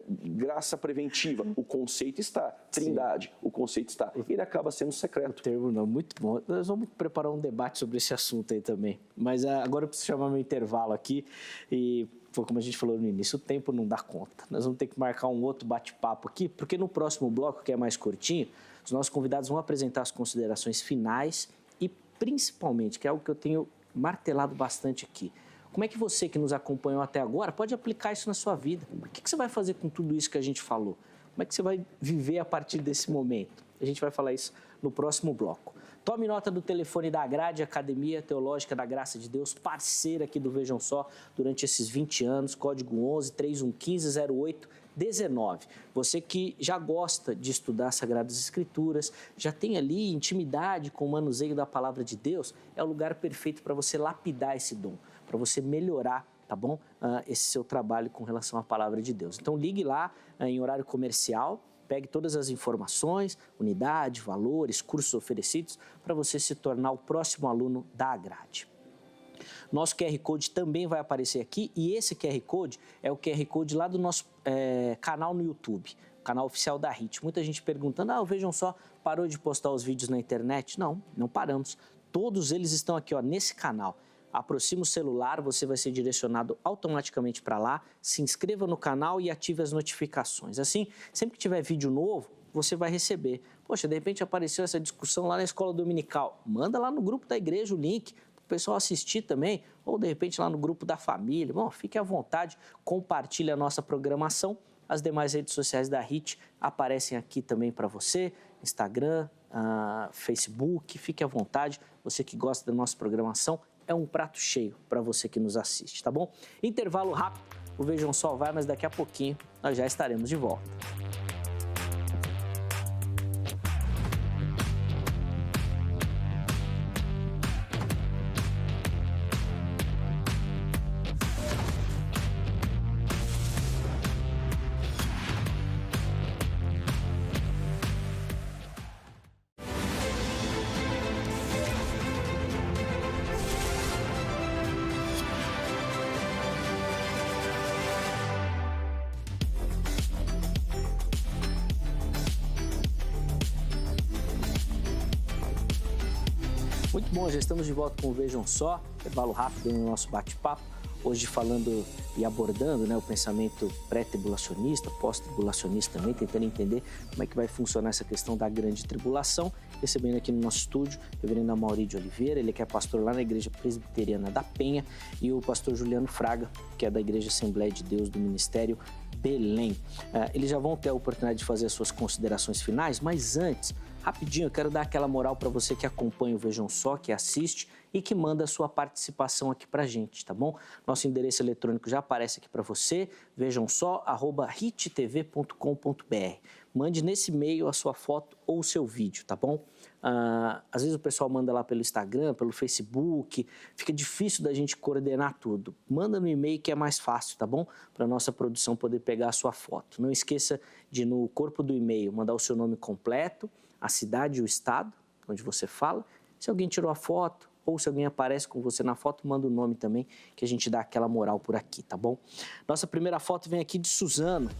graça preventiva? O conceito está. Trindade, o conceito está. Ele acaba sendo secreto. O termo não, muito bom. Nós vamos preparar um debate sobre esse assunto aí também. Mas agora eu preciso chamar meu intervalo aqui e... como a gente falou no início, o tempo não dá conta. Nós vamos ter que marcar um outro bate-papo aqui, porque no próximo bloco, que é mais curtinho, os nossos convidados vão apresentar as considerações finais e, principalmente, que é algo que eu tenho martelado bastante aqui, como é que você que nos acompanhou até agora pode aplicar isso na sua vida? O que você vai fazer com tudo isso que a gente falou? Como é que você vai viver a partir desse momento? A gente vai falar isso no próximo bloco. Tome nota do telefone da Grade, Academia Teológica da Graça de Deus, parceira aqui do Vejam Só durante esses 20 anos, código 11-3115-08-19. Você que já gosta de estudar Sagradas Escrituras, já tem ali intimidade com o manuseio da Palavra de Deus, é o lugar perfeito para você lapidar esse dom, para você melhorar, tá bom? Esse seu trabalho com relação à Palavra de Deus. Então ligue lá em horário comercial, pegue todas as informações, unidade, valores, cursos oferecidos, para você se tornar o próximo aluno da Grade. Nosso QR Code também vai aparecer aqui e esse QR Code é o QR Code lá do nosso canal no YouTube, canal oficial da HIT. Muita gente perguntando, Vejam Só, parou de postar os vídeos na internet? Não, não paramos. Todos eles estão aqui nesse canal. Aproxima o celular, você vai ser direcionado automaticamente para lá, se inscreva no canal e ative as notificações. Assim, sempre que tiver vídeo novo, você vai receber. Poxa, de repente apareceu essa discussão lá na escola dominical. Manda lá no grupo da igreja o link para o pessoal assistir também, ou de repente lá no grupo da família. Bom, fique à vontade, compartilhe a nossa programação. As demais redes sociais da HIT aparecem aqui também para você, Instagram, Facebook, fique à vontade. Você que gosta da nossa programação, é um prato cheio para você que nos assiste, tá bom? Intervalo rápido, o Vejam Só vai, mas daqui a pouquinho nós já estaremos de volta. Muito bom, já estamos de volta com o Vejam Só, intervalo rápido no nosso bate-papo, hoje falando e abordando, né, o pensamento pré-tribulacionista, pós-tribulacionista também, tentando entender como é que vai funcionar essa questão da grande tribulação, recebendo aqui no nosso estúdio o reverendo Amaury de Oliveira, ele que é pastor lá na Igreja Presbiteriana da Penha, e o pastor Juliano Fraga, que é da Igreja Assembleia de Deus do Ministério Belém. Eles já vão ter a oportunidade de fazer as suas considerações finais, mas antes, rapidinho, eu quero dar aquela moral para você que acompanha o Vejam Só, que assiste e que manda a sua participação aqui para a gente, tá bom? Nosso endereço eletrônico já aparece aqui para você, vejamsó@hittv.com.br. Mande nesse e-mail a sua foto ou o seu vídeo, tá bom? Às vezes o pessoal manda lá pelo Instagram, pelo Facebook, fica difícil da gente coordenar tudo. Manda no e-mail que é mais fácil, tá bom? Para a nossa produção poder pegar a sua foto. Não esqueça de, no corpo do e-mail, mandar o seu nome completo, a cidade e o estado onde você fala. Se alguém tirou a foto ou se alguém aparece com você na foto, manda o nome também, que a gente dá aquela moral por aqui, tá bom? Nossa primeira foto vem aqui de Suzano,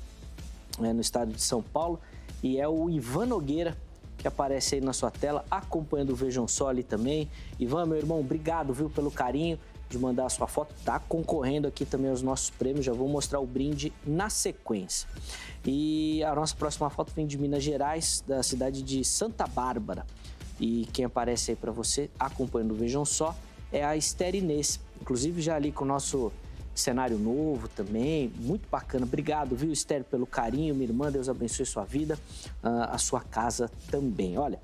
no estado de São Paulo, e é o Ivan Nogueira, que aparece aí na sua tela, acompanhando o Vejam Só ali também. Ivan, meu irmão, obrigado, viu, pelo carinho de mandar a sua foto. Tá concorrendo aqui também aos nossos prêmios, já vou mostrar o brinde na sequência. E a nossa próxima foto vem de Minas Gerais, da cidade de Santa Bárbara. E quem aparece aí para você, acompanhando o Vejam Só, é a Esther Inês. Inclusive já ali com o nosso cenário novo também, muito bacana. Obrigado, viu, Esther, pelo carinho, minha irmã, Deus abençoe sua vida, a sua casa também. Olha,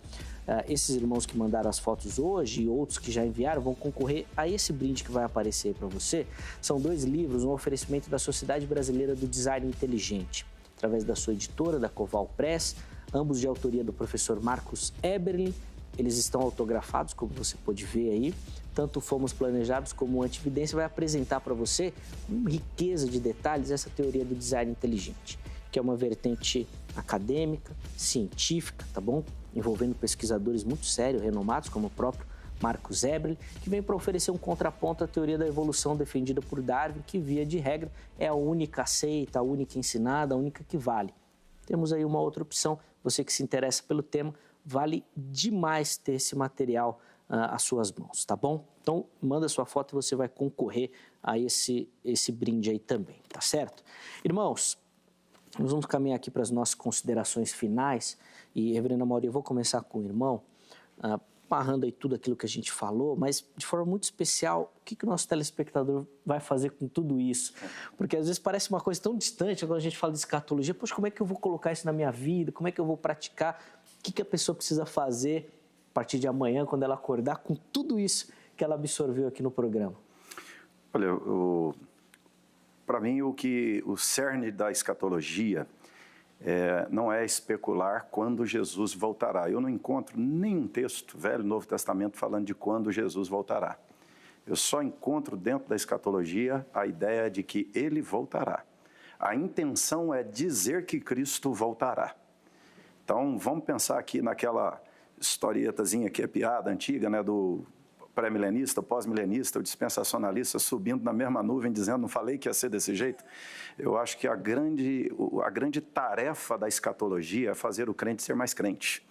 esses irmãos que mandaram as fotos hoje e outros que já enviaram vão concorrer a esse brinde que vai aparecer para você. São 2 livros, um oferecimento da Sociedade Brasileira do Design Inteligente, através da sua editora, da Coval Press, ambos de autoria do professor Marcos Eberlin. Eles estão autografados, como você pode ver aí. Tanto Fomos Planejados como o Antividência vai apresentar para você, com riqueza de detalhes, essa teoria do design inteligente, que é uma vertente acadêmica, científica, tá bom? Envolvendo pesquisadores muito sérios, renomados, como o próprio Marcos Eberlin, que vem para oferecer um contraponto à teoria da evolução defendida por Darwin, que, via de regra, é a única aceita, a única ensinada, a única que vale. Temos aí uma outra opção, você que se interessa pelo tema, vale demais ter esse material às suas mãos, tá bom? Então, manda sua foto e você vai concorrer a esse brinde aí também, tá certo? Irmãos, nós vamos caminhar aqui para as nossas considerações finais. E, reverendo Amaury, eu vou começar com o irmão, amarrando aí tudo aquilo que a gente falou, mas de forma muito especial, o que o nosso telespectador vai fazer com tudo isso? Porque às vezes parece uma coisa tão distante, quando a gente fala de escatologia, poxa, como é que eu vou colocar isso na minha vida? Como é que eu vou praticar? O que a pessoa precisa fazer a partir de amanhã, quando ela acordar, com tudo isso que ela absorveu aqui no programa? Olha, para mim, o cerne da escatologia não é especular quando Jesus voltará. Eu não encontro nenhum texto, Velho e Novo Testamento, falando de quando Jesus voltará. Eu só encontro dentro da escatologia a ideia de que ele voltará. A intenção é dizer que Cristo voltará. Então, vamos pensar aqui naquela historietazinha que é piada antiga, né, do pré-milenista, pós-milenista, o dispensacionalista subindo na mesma nuvem, dizendo, não falei que ia ser desse jeito? Eu acho que a grande tarefa da escatologia é fazer o crente ser mais crente.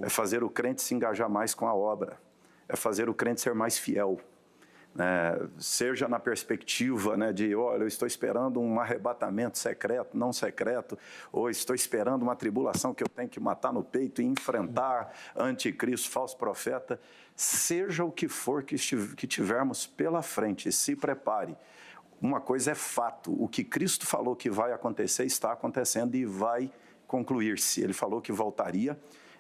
É fazer o crente se engajar mais com a obra. É fazer o crente ser mais fiel. seja na perspectiva, né, de, olha, eu estou esperando um arrebatamento secreto, não secreto, ou estou esperando uma tribulação que eu tenho que matar no peito e enfrentar anticristo, falso profeta, seja o que for que tivermos pela frente, se prepare. Uma coisa é fato, o que Cristo falou que vai acontecer está acontecendo e vai concluir-se. Ele falou que voltaria,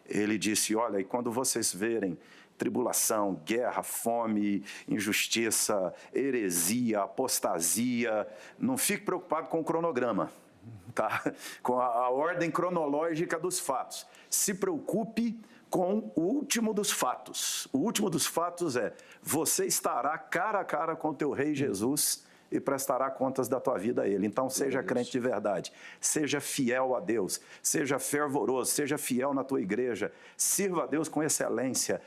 ele disse, olha, e quando vocês verem tribulação, guerra, fome, injustiça, heresia, apostasia, não fique preocupado com o cronograma, tá? Com a ordem cronológica dos fatos. Se preocupe com o último dos fatos. O último dos fatos é, você estará cara a cara com o teu rei Jesus e prestará contas da tua vida a ele. Então, seja crente de verdade, seja fiel a Deus, seja fervoroso, seja fiel na tua igreja, sirva a Deus com excelência.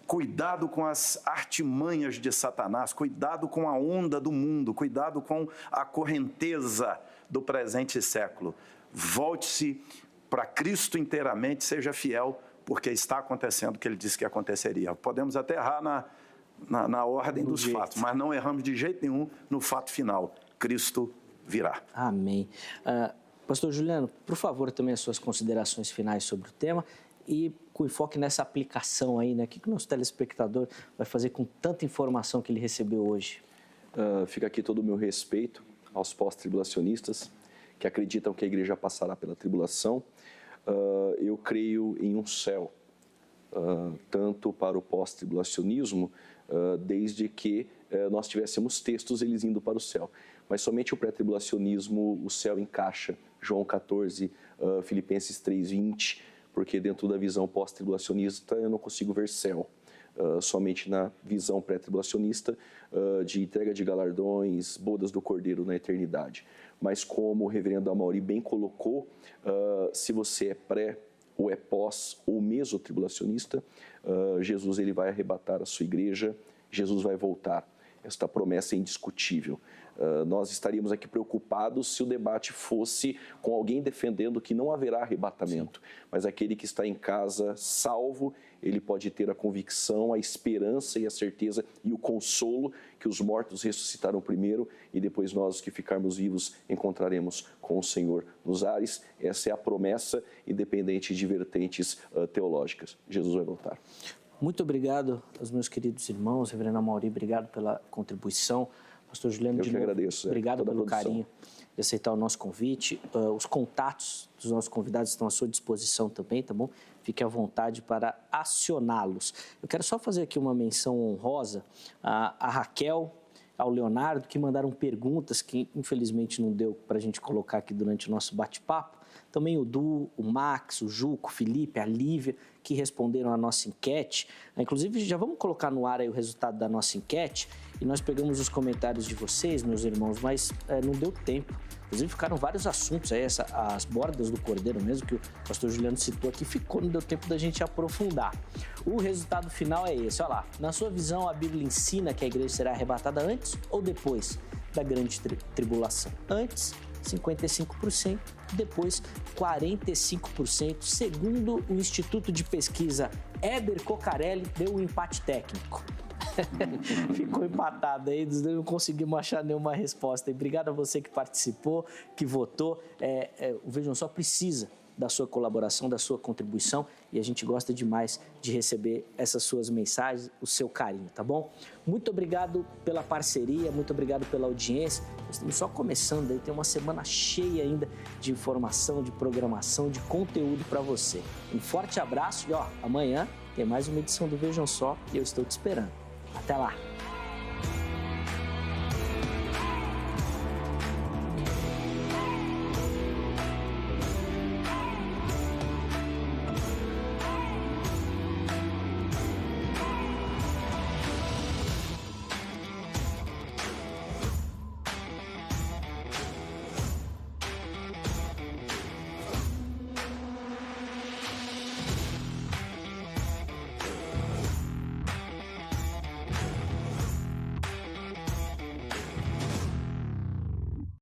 Cuidado com as artimanhas de Satanás, cuidado com a onda do mundo, cuidado com a correnteza do presente século. Volte-se para Cristo inteiramente, seja fiel, porque está acontecendo o que ele disse que aconteceria. Podemos até errar na ordem dos fatos, mas não erramos de jeito nenhum no fato final. Cristo virá. Amém. Pastor Juliano, por favor, também as suas considerações finais sobre o tema e com enfoque nessa aplicação aí, né? O que o nosso telespectador vai fazer com tanta informação que ele recebeu hoje? Fica aqui todo o meu respeito aos pós-tribulacionistas que acreditam que a igreja passará pela tribulação. Eu creio em um céu, tanto para o pós-tribulacionismo, desde que nós tivéssemos textos eles indo para o céu. Mas somente o pré-tribulacionismo, o céu encaixa, João 14, Filipenses 3:20, porque dentro da visão pós-tribulacionista eu não consigo ver céu. Somente na visão pré-tribulacionista de entrega de galardões, bodas do Cordeiro na eternidade. Mas como o reverendo Amaury bem colocou, se você é pré ou é pós ou mesotribulacionista, Jesus ele vai arrebatar a sua igreja, Jesus vai voltar. Esta promessa é indiscutível. Nós estaríamos aqui preocupados se o debate fosse com alguém defendendo que não haverá arrebatamento. Sim. Mas aquele que está em casa salvo, ele pode ter a convicção, a esperança e a certeza e o consolo que os mortos ressuscitaram primeiro e depois nós que ficarmos vivos encontraremos com o Senhor nos ares. Essa é a promessa, independente de vertentes teológicas. Jesus vai voltar. Muito obrigado aos meus queridos irmãos, reverendo Amaury, obrigado pela contribuição. Pastor Juliano, de novo, agradeço, obrigado pelo carinho de aceitar o nosso convite. Os contatos dos nossos convidados estão à sua disposição também, tá bom? Fique à vontade para acioná-los. Eu quero só fazer aqui uma menção honrosa a Raquel, ao Leonardo, que mandaram perguntas que infelizmente não deu para a gente colocar aqui durante o nosso bate-papo. Também o Du, o Max, o Juco, o Felipe, a Lívia, que responderam à nossa enquete. Inclusive, já vamos colocar no ar aí o resultado da nossa enquete. E nós pegamos os comentários de vocês, meus irmãos, mas não deu tempo. Inclusive, ficaram vários assuntos aí, as bordas do Cordeiro mesmo, que o pastor Juliano citou aqui, não deu tempo da gente aprofundar. O resultado final é esse, olha lá. Na sua visão, a Bíblia ensina que a igreja será arrebatada antes ou depois da grande tribulação? Antes, 55%, depois 45%, segundo o Instituto de Pesquisa Heber Cocarelli, deu um empate técnico. Ficou empatado aí, não conseguimos achar nenhuma resposta. E obrigado a você que participou, que votou. O Vejam Só precisa da sua colaboração, da sua contribuição, e a gente gosta demais de receber essas suas mensagens, o seu carinho, tá bom? Muito obrigado pela parceria, muito obrigado pela audiência. Nós estamos só começando aí, tem uma semana cheia ainda de informação, de programação, de conteúdo para você. Um forte abraço e amanhã tem mais uma edição do Vejam Só e eu estou te esperando. Até lá!